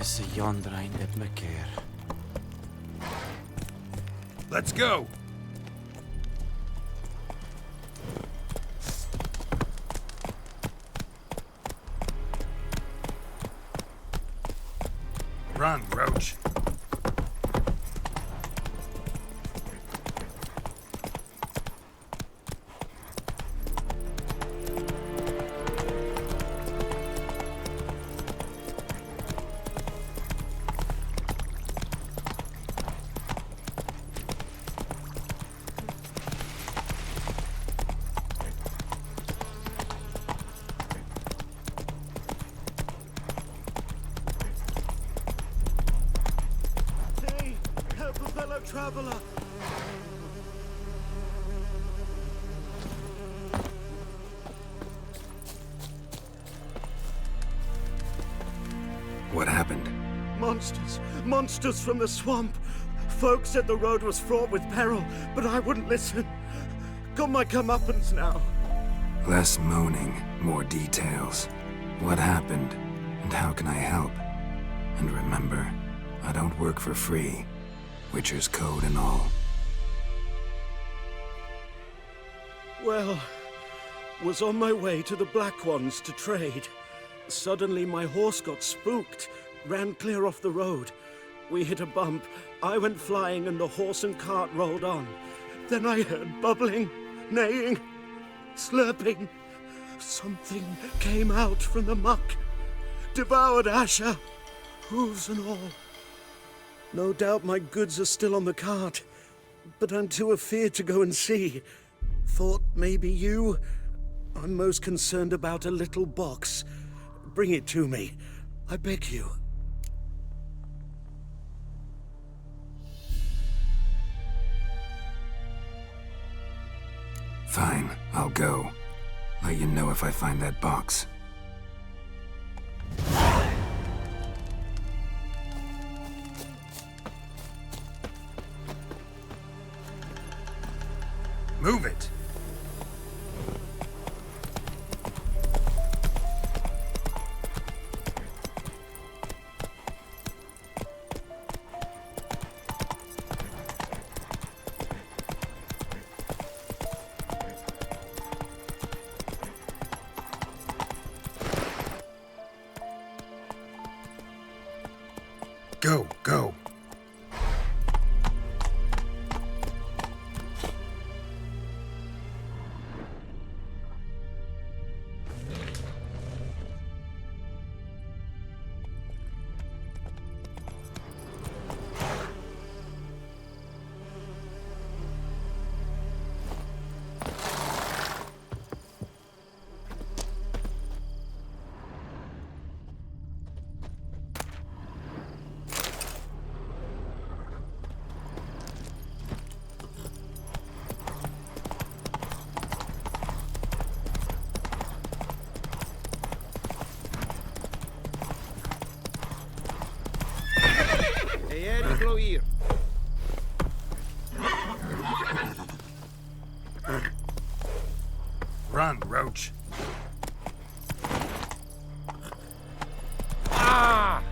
Is a yonder ein et me care. Let's go! Run, Roach. Traveler! What happened? Monsters! Monsters from the swamp! Folks said the road was fraught with peril, but I wouldn't listen. Got my comeuppance now. Less moaning, more details. What happened, and how can I help? And remember, I don't work for free. Witcher's code and all. Well, was on my way to the Black Ones to trade. Suddenly my horse got spooked, ran clear off the road. We hit a bump, I went flying and the horse and cart rolled on. Then I heard bubbling, neighing, slurping. Something came out from the muck, devoured Asher, hooves and all. No doubt my goods are still on the cart, but I'm too afeard to go and see. Thought maybe you? I'm most concerned about a little box. Bring it to me, I beg you. Fine, I'll go. Let you know if I find that box. Move it! Go, go. Run, Roach. Ah!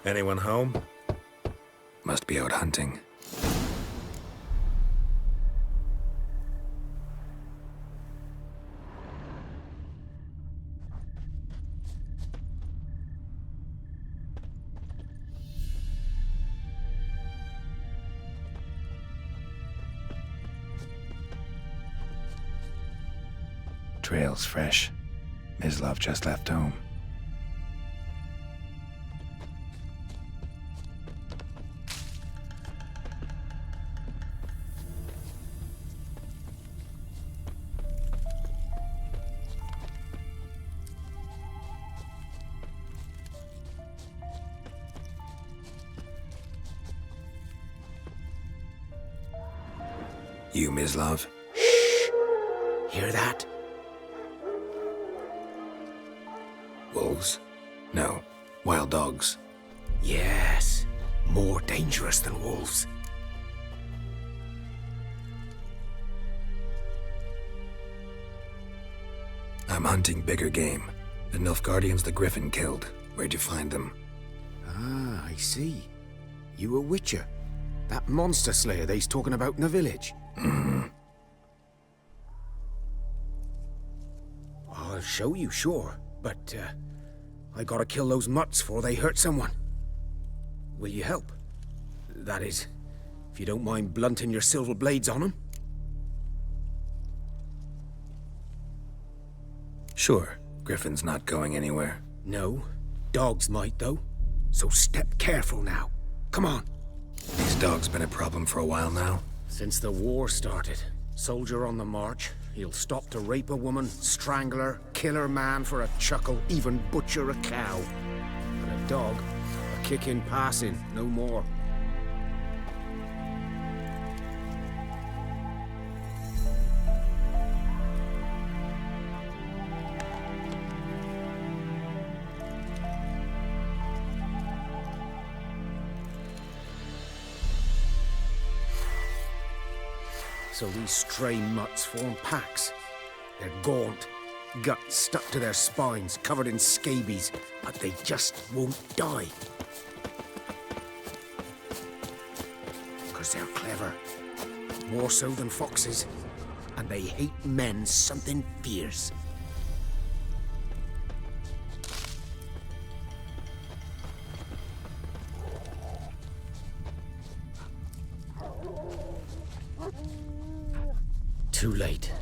Anyone home? Must be out hunting. Trail's fresh. Mislav just left home. You, Mislav? Hear that? Wolves? No. Wild dogs. Yes. More dangerous than wolves. I'm hunting bigger game. The Nilfgaardians the Griffin killed. Where'd you find them? Ah, I see. You a witcher. That monster slayer they's talking about in the village. I'll show you, sure. But, I gotta kill those mutts before they hurt someone. Will you help? That is, if you don't mind blunting your silver blades on them. Sure. Griffin's not going anywhere. No. Dogs might, though. So step careful now. Come on. These dogs been a problem for a while now? Since the war started. Soldier on the march. He'll stop to rape a woman, strangle her, kill her man for a chuckle, even butcher a cow. But a dog, a kick in passing, no more. So these stray mutts form packs. They're gaunt, guts stuck to their spines, covered in scabies, but they just won't die. Because they're clever. More so than foxes. And they hate men something fierce. Too late.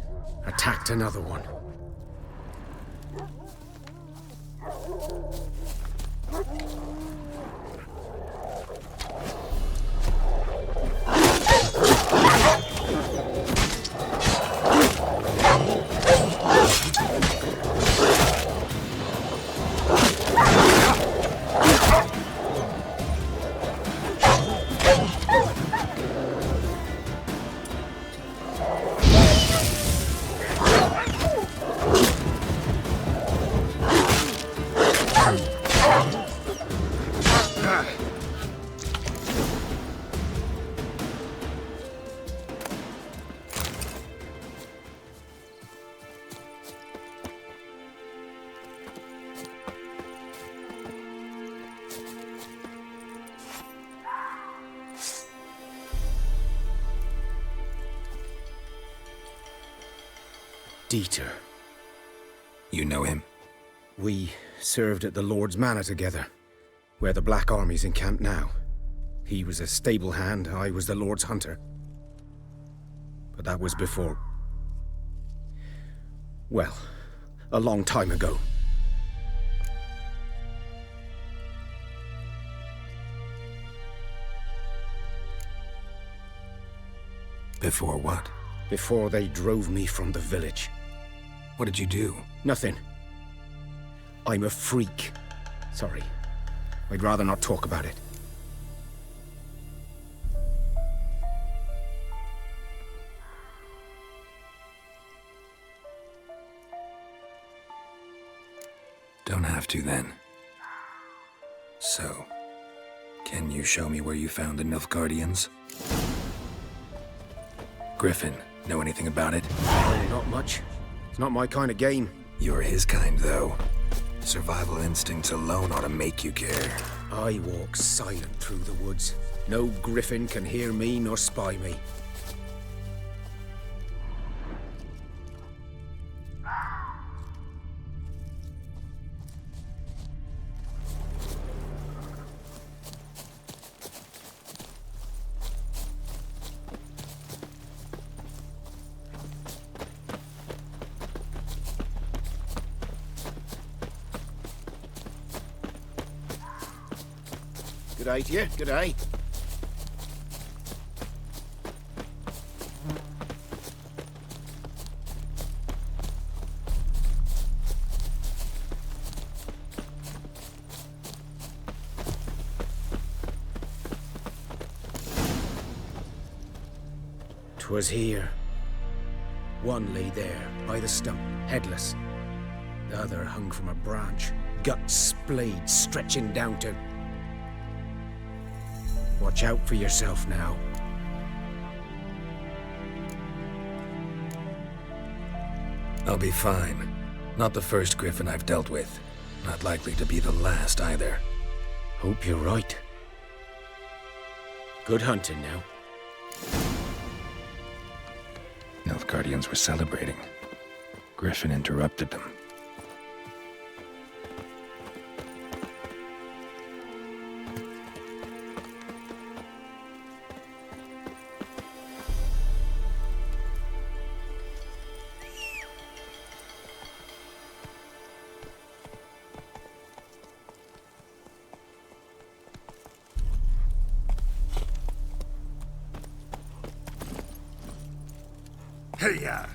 Attacked another one. Dieter. You know him? We served at the Lord's Manor together, where the Black Army's encamped now. He was a stable hand, I was the Lord's hunter. But that was before... well, a long time ago. Before what? Before they drove me from the village. What did you do? Nothing. I'm a freak. Sorry. I'd rather not talk about it. Don't have to then. So, can you show me where you found the Nilfgaardians? Griffin, know anything about it? Oh, not much. It's not my kind of game. You're his kind, though. Survival instincts alone ought to make you care. I walk silent through the woods. No griffin can hear me nor spy me. Good day to you. Good day. 'Twas here. One lay there, by the stump, headless. The other hung from a branch, guts splayed, stretching down to... Watch out for yourself now. I'll be fine. Not the first Griffin I've dealt with. Not likely to be the last either. Hope you're right. Good hunting now. Nilfgaardians were celebrating. Griffin interrupted them. Hey-ya!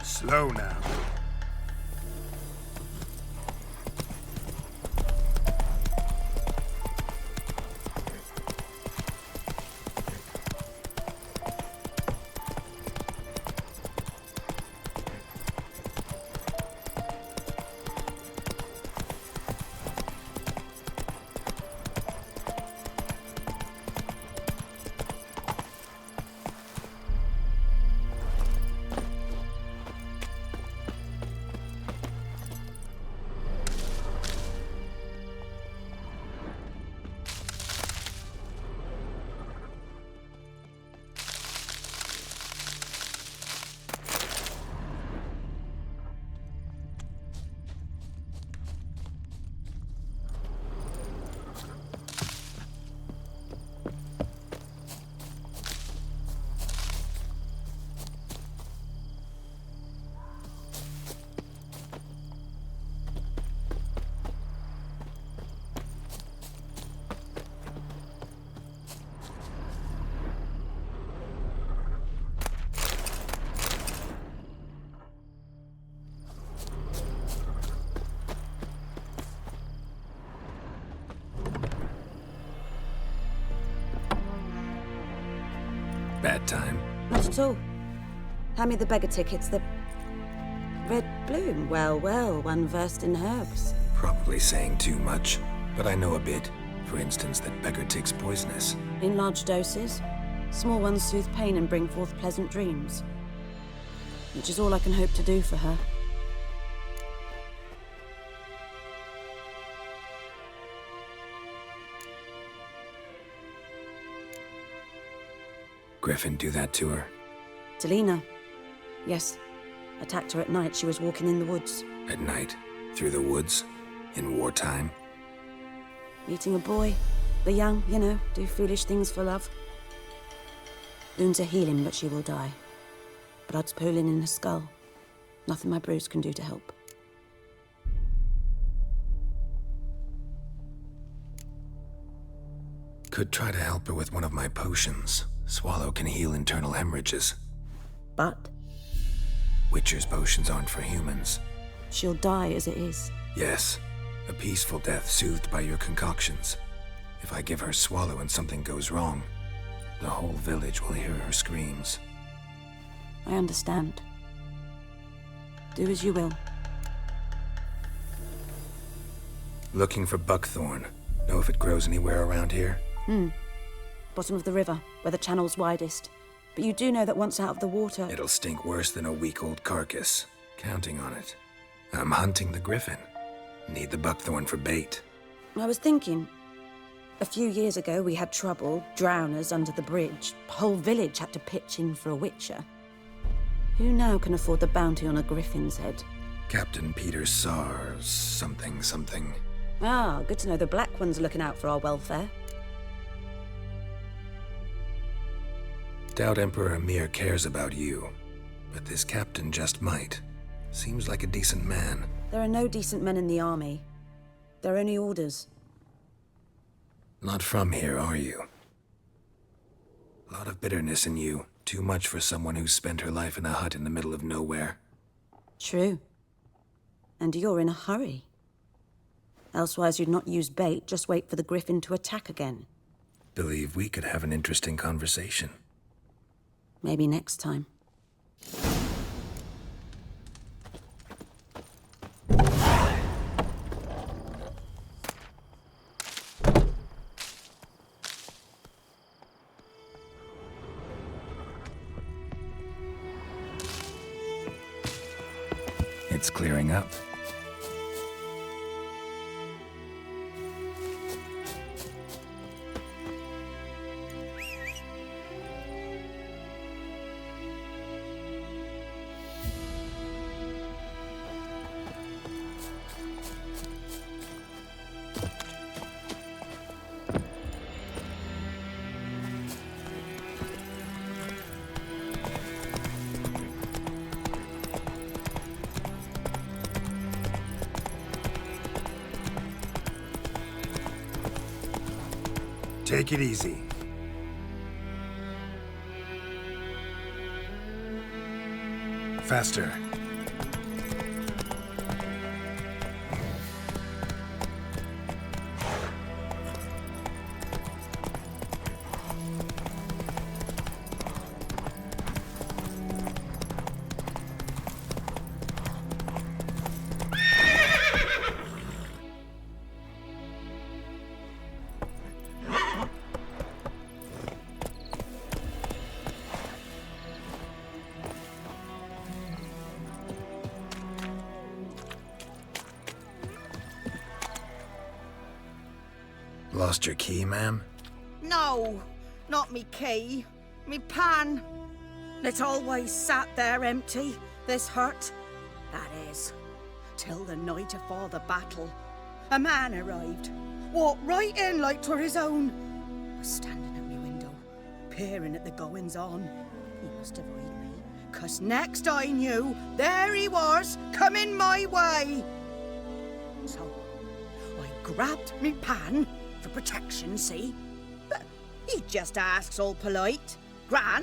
Slow now. Bad time. Not at all. Hand me the beggar tickets, the... Red bloom. Well, well, one versed in herbs. Probably saying too much, but I know a bit. For instance, that beggar tick's poisonous. In large doses. Small ones soothe pain and bring forth pleasant dreams. Which is all I can hope to do for her. Griffin do that to her? To Lena. Yes. Attacked her at night. She was walking in the woods. At night? Through the woods? In wartime? Meeting a boy. The young, you know, do foolish things for love. Wounds are healing, but she will die. Blood's pooling in her skull. Nothing my brews can do to help. Could try to help her with one of my potions. Swallow can heal internal hemorrhages. But? Witcher's potions aren't for humans. She'll die as it is. Yes. A peaceful death soothed by your concoctions. If I give her Swallow and something goes wrong, the whole village will hear her screams. I understand. Do as you will. Looking for buckthorn. Know if it grows anywhere around here? Bottom of the river, where the channel's widest. But you do know that once out of the water... It'll stink worse than a week-old carcass. Counting on it. I'm hunting the griffin. Need the buckthorn for bait. I was thinking... A few years ago, we had trouble, drowners under the bridge. The whole village had to pitch in for a witcher. Who now can afford the bounty on a griffin's head? Captain Peter Sars, something. Ah, good to know the Black One's looking out for our welfare. Doubt Emperor Emir cares about you, but this captain just might. Seems like a decent man. There are no decent men in the army. They're only orders. Not from here, are you? A lot of bitterness in you. Too much for someone who's spent her life in a hut in the middle of nowhere. True. And you're in a hurry. Elsewise you'd not use bait, just wait for the Griffin to attack again. Believe we could have an interesting conversation. Maybe next time. It's clearing up. Take it easy. Faster. Lost your key, ma'am? No, not me key. Me pan. It always sat there empty, this hut. That is, till the night afore the battle. A man arrived, walked right in like 'twere his own. Was standing at me window, peering at the goings-on. He must have heard me, 'cause next I knew, there he was, coming my way. So, I grabbed me pan, for protection, see? But he just asks all polite, Gran,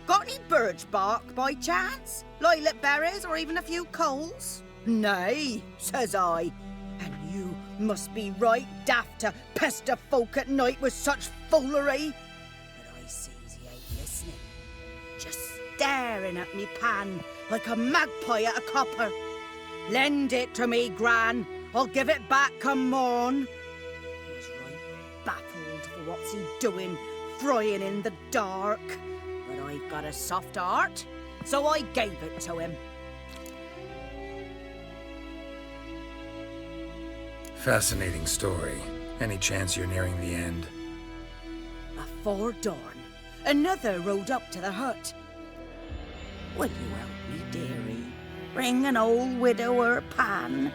got any birch bark by chance? Lilac berries or even a few coals? Nay, says I. And you must be right daft to pester folk at night with such foolery. But I sees he ain't listening. Just staring at me pan like a magpie at a copper. Lend it to me, Gran. I'll give it back come morn. Baffled for what's he doing, frying in the dark. But I've got a soft heart, so I gave it to him. Fascinating story. Any chance you're nearing the end? Afore dawn, another rode up to the hut. Will you help me, dearie? Bring an old widower pan.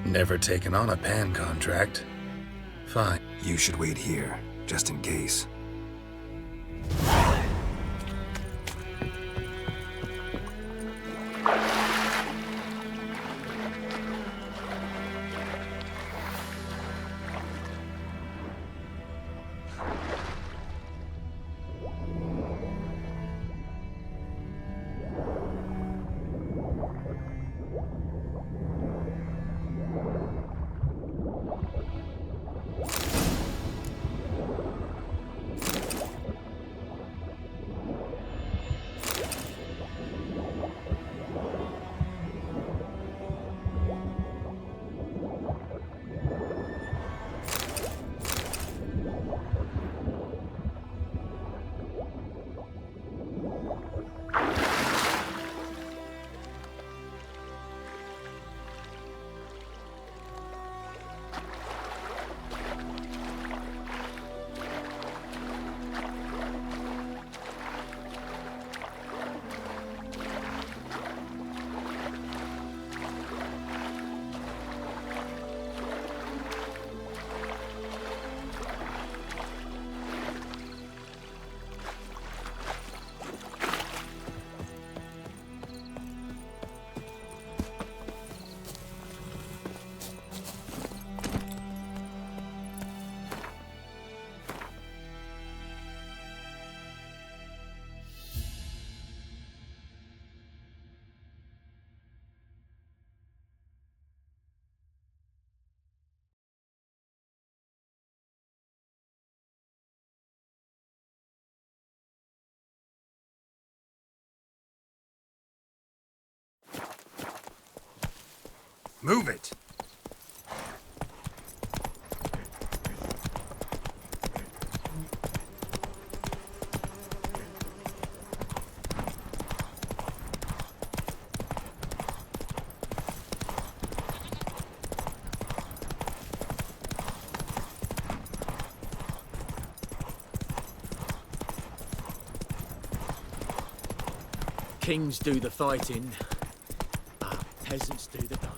Never taken on a pan contract. Fine. You should wait here, just in case. Move it! Kings do the fighting, peasants do the dying.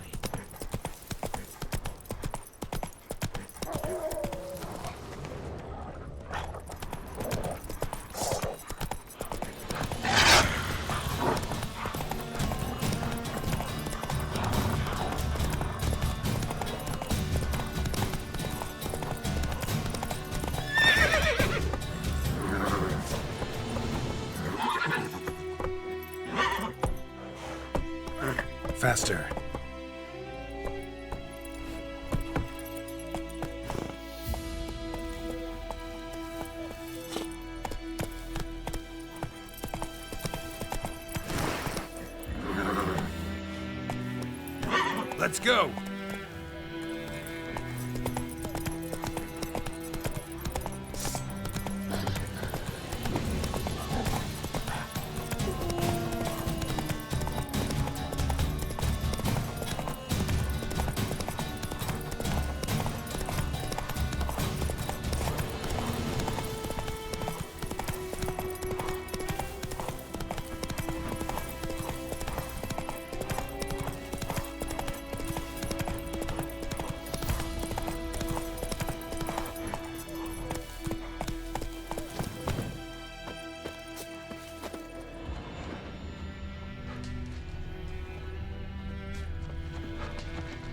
Faster. Let's go!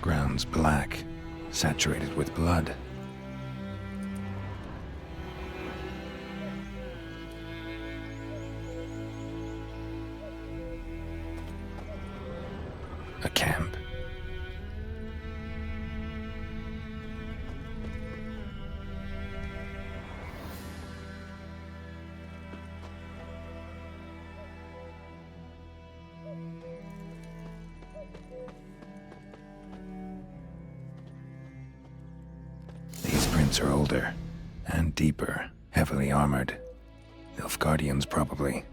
Ground's black, saturated with blood. A camp. These prints are older and deeper, heavily armored. Nilfgaardians, probably.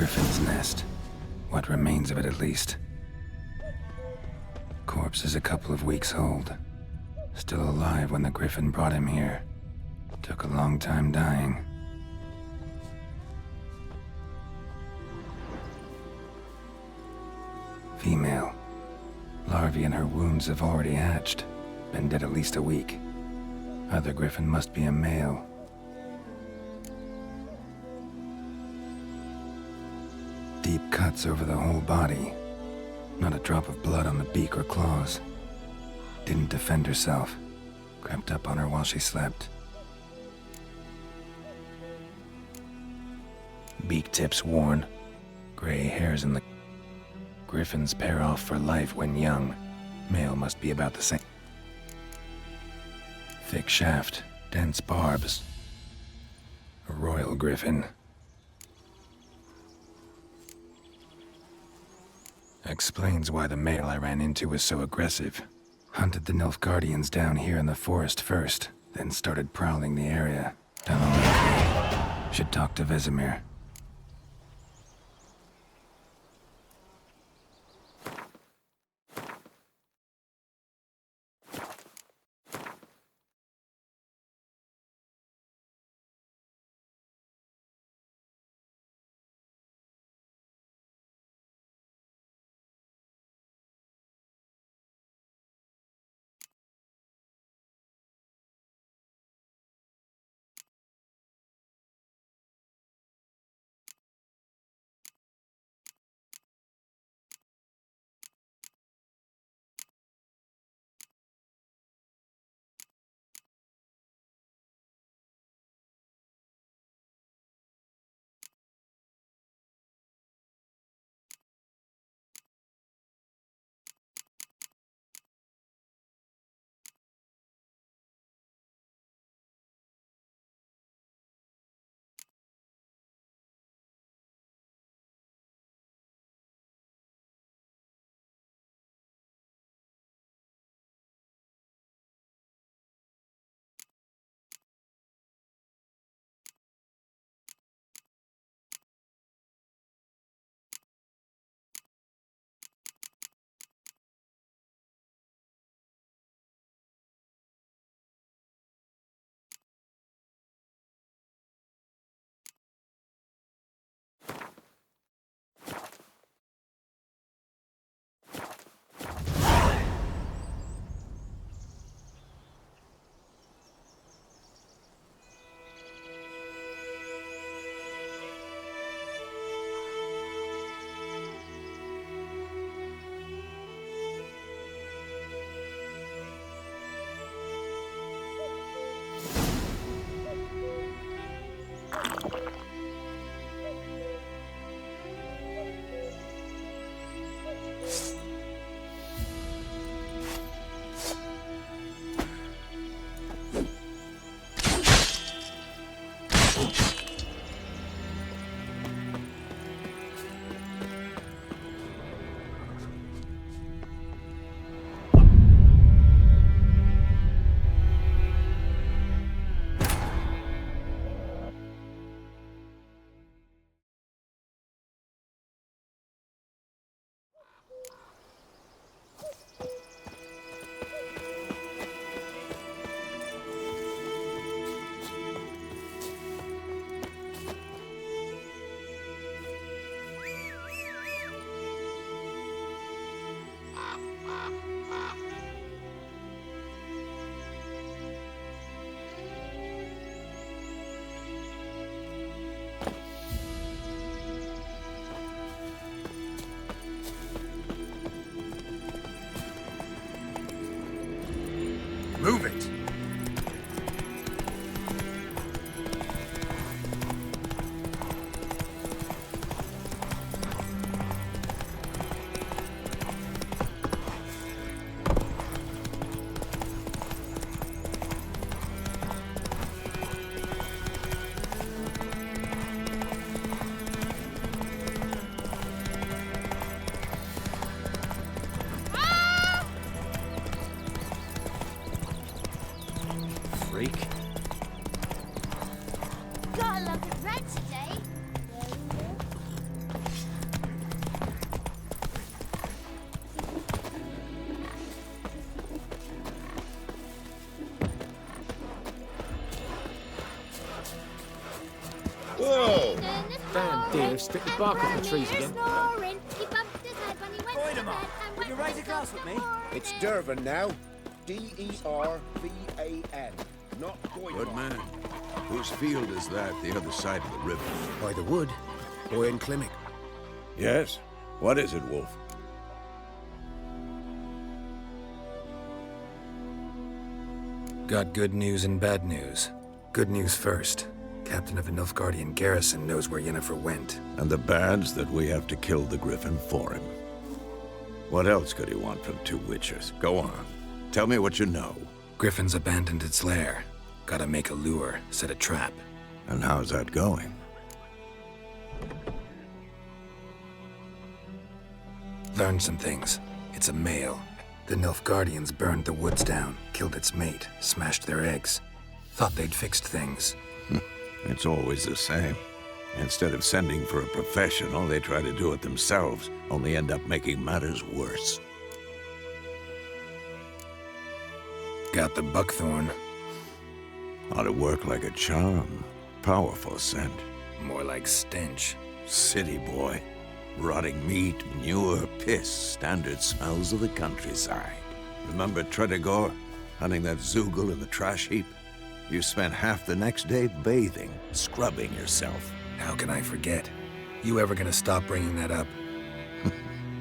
Griffin's nest. What remains of it, at least. Corpse is a couple of weeks old. Still alive when the Griffin brought him here. Took a long time dying. Female. Larvae in her wounds have already hatched. Been dead at least a week. Other Griffin must be a male. Deep cuts over the whole body. Not a drop of blood on the beak or claws. Didn't defend herself. Crept up on her while she slept. Beak tips worn. Gray hairs in the... Griffins pair off for life when young. Male must be about the same. Thick shaft, dense barbs. A royal griffin. Explains why the male I ran into was so aggressive. Hunted the Nilfgaardians down here in the forest first, then started prowling the area. Done all I could. Should talk to Vesemir. Move it! Gotta love the red today. dear, stick the bark off the trees again. Will you raise a glass with me? It's Dervan now. D-E-R-V-A-N. Not Goyard. Good man. Whose field is that, the other side of the river? By the wood. Boy in clinic. Yes? What is it, Wolf? Got good news and bad news. Good news first. Captain of the Nilfgaardian garrison knows where Yennefer went. And the bad's that we have to kill the Griffin for him. What else could he want from two witchers? Go on. Tell me what you know. Griffin's abandoned its lair. Gotta make a lure, set a trap. And how's that going? Learned some things. It's a male. The Nilfgaardians burned the woods down, killed its mate, smashed their eggs. Thought they'd fixed things. It's always the same. Instead of sending for a professional, they try to do it themselves, only end up making matters worse. Got the buckthorn. Ought to work like a charm. Powerful scent. More like stench. City boy. Rotting meat, manure, piss, standard smells of the countryside. Remember Tredegor? Hunting that Zoogle in the trash heap? You spent half the next day bathing, scrubbing yourself. How can I forget? You ever gonna stop bringing that up?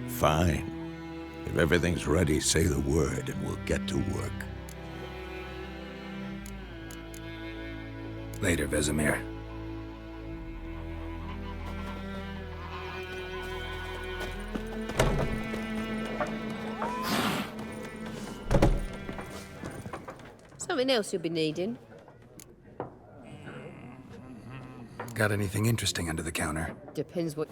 Fine. If everything's ready, say the word and we'll get to work. Later, Vesemir. Something else you'll be needing? Got anything interesting under the counter? Depends what...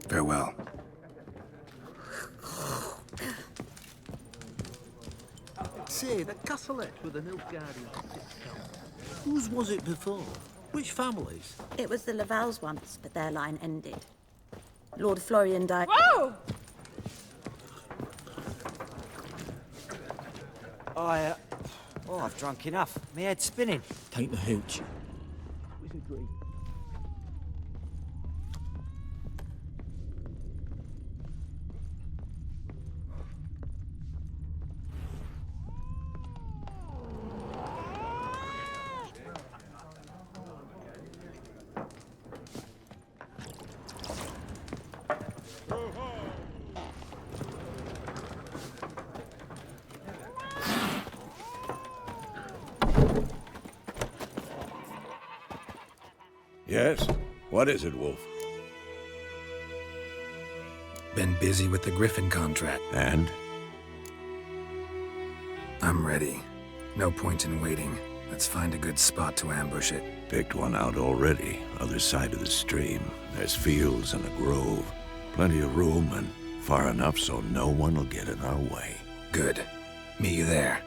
Farewell. Say, the castleette with the Nilfgaardian. Whose was it before? Which families? It was the Lavals once, but their line ended. Lord Florian died. Whoa! I've drunk enough. My head's spinning. Take the hooch. Yes? What is it, Wolf? Been busy with the Griffin contract. And? I'm ready. No point in waiting. Let's find a good spot to ambush it. Picked one out already. Other side of the stream. There's fields and a grove. Plenty of room and far enough so no one will get in our way. Good. Meet you there.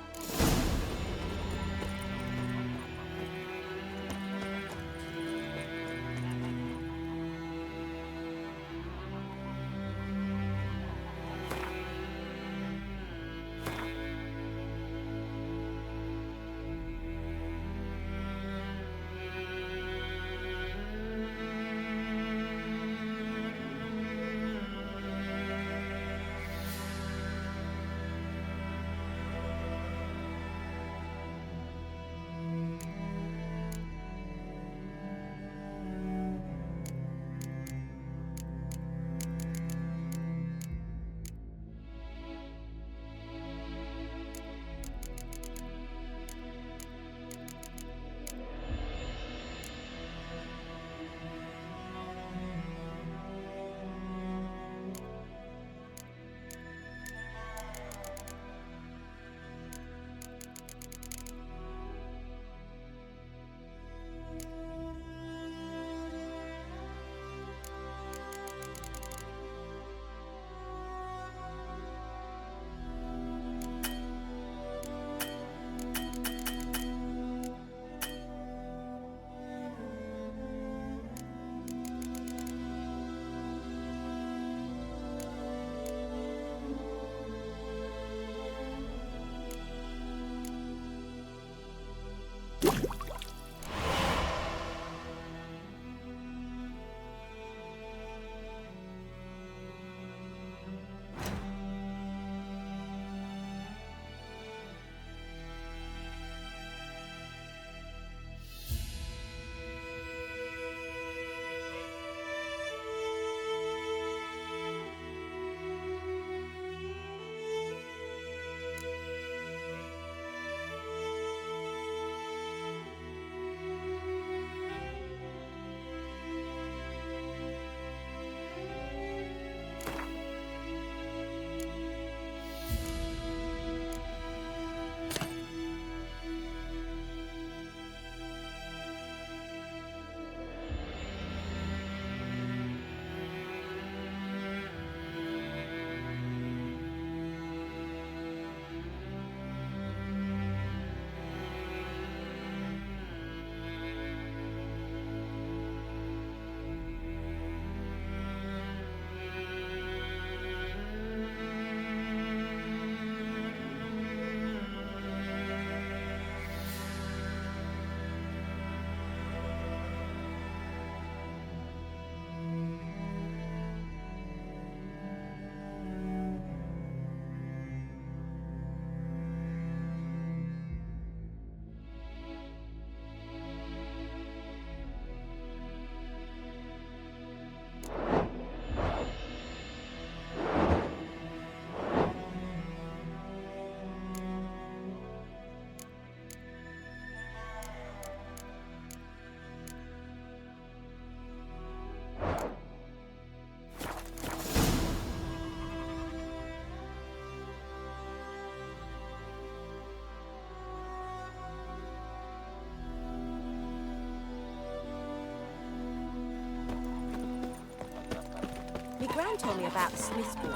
My gran told me about a Smith's boy.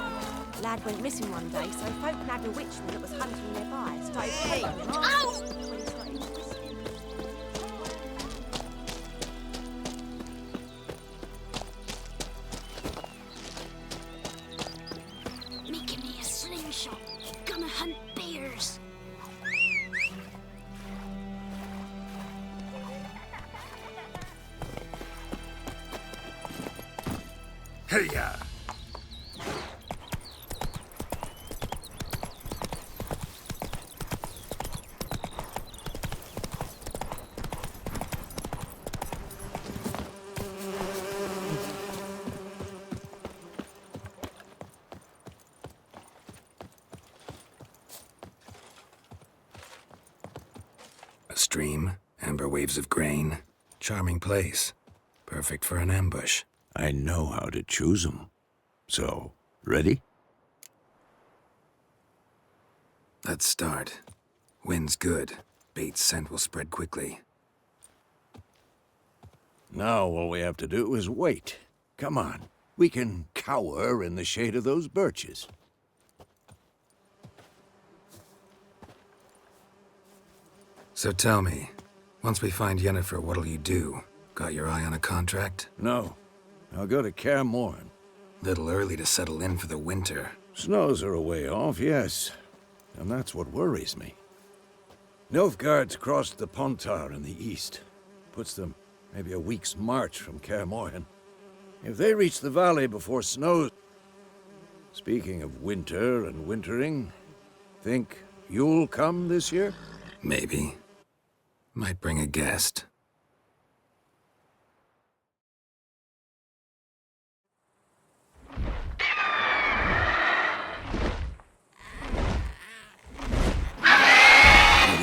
Lad went missing one day, so folk nagged a witchman that was hunting nearby. Started poking him. Ow! When he started twisting. Making me a slingshot. Gonna hunt bears. Hey-ya! A stream, amber waves of grain. Charming place. Perfect for an ambush. I know how to choose them. So, ready? Let's start. Wind's good. Bait's scent will spread quickly. Now all we have to do is wait. Come on. We can cower in the shade of those birches. So tell me, once we find Yennefer, what'll you do? Got your eye on a contract? No. I'll go to Kaer Morhen. Little early to settle in for the winter. Snows are a way off, yes. And that's what worries me. Nilfgaard's crossed the Pontar in the east. Puts them maybe a week's march from Kaer Morhen. If they reach the valley before snow... Speaking of winter and wintering, think you'll come this year? Maybe. Might bring a guest.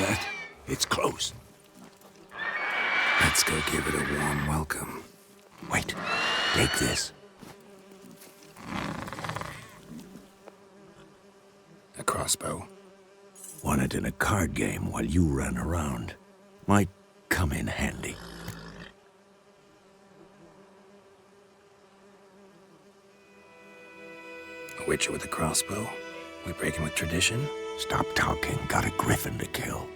That? It's close. Let's go give it a warm welcome. Wait. Take this. A crossbow. Won it in a card game while you ran around. Might come in handy. A witcher with a crossbow? We breaking with tradition? Stop talking. Got a griffin to kill.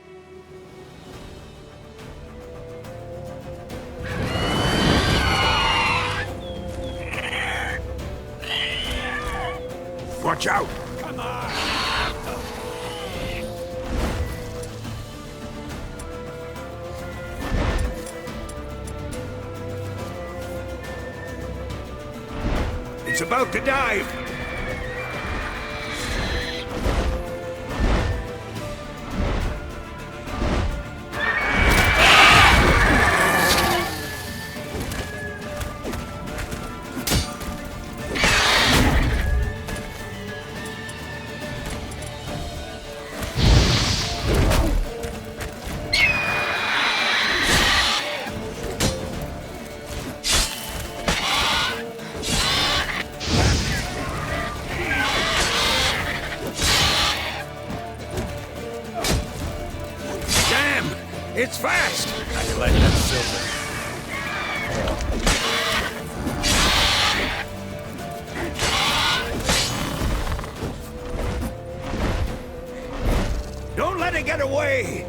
Watch out! Come on! It's about to dive! It's fast! I can let that silver. Don't let it get away!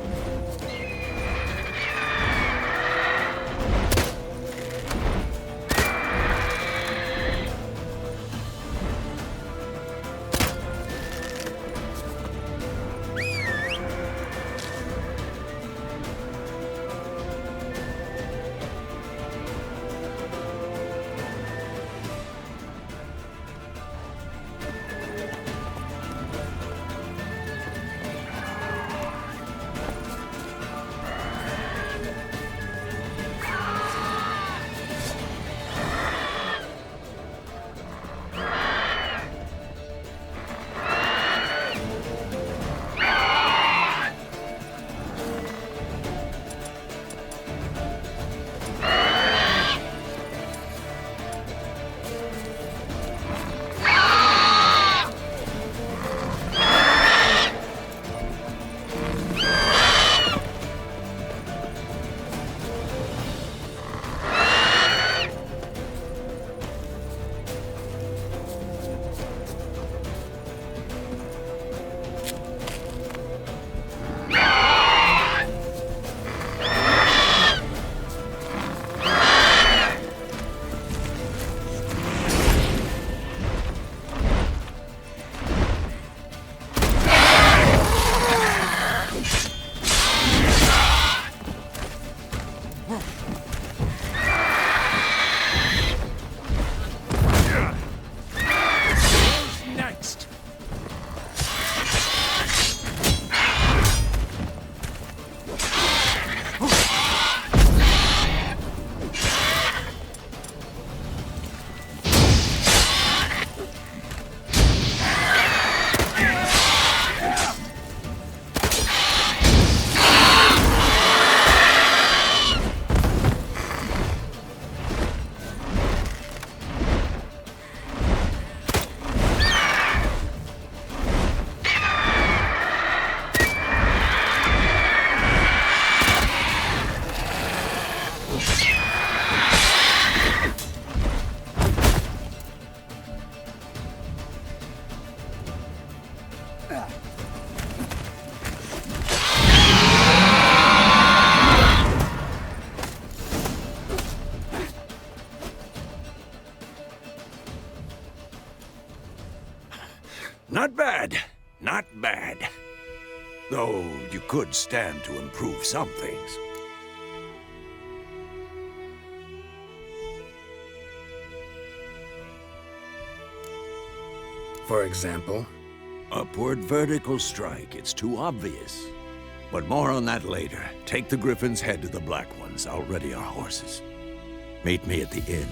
could stand to improve some things. For example? Upward vertical strike. It's too obvious. But more on that later. Take the Griffin's head to the Black Ones. I'll ready our horses. Meet me at the inn.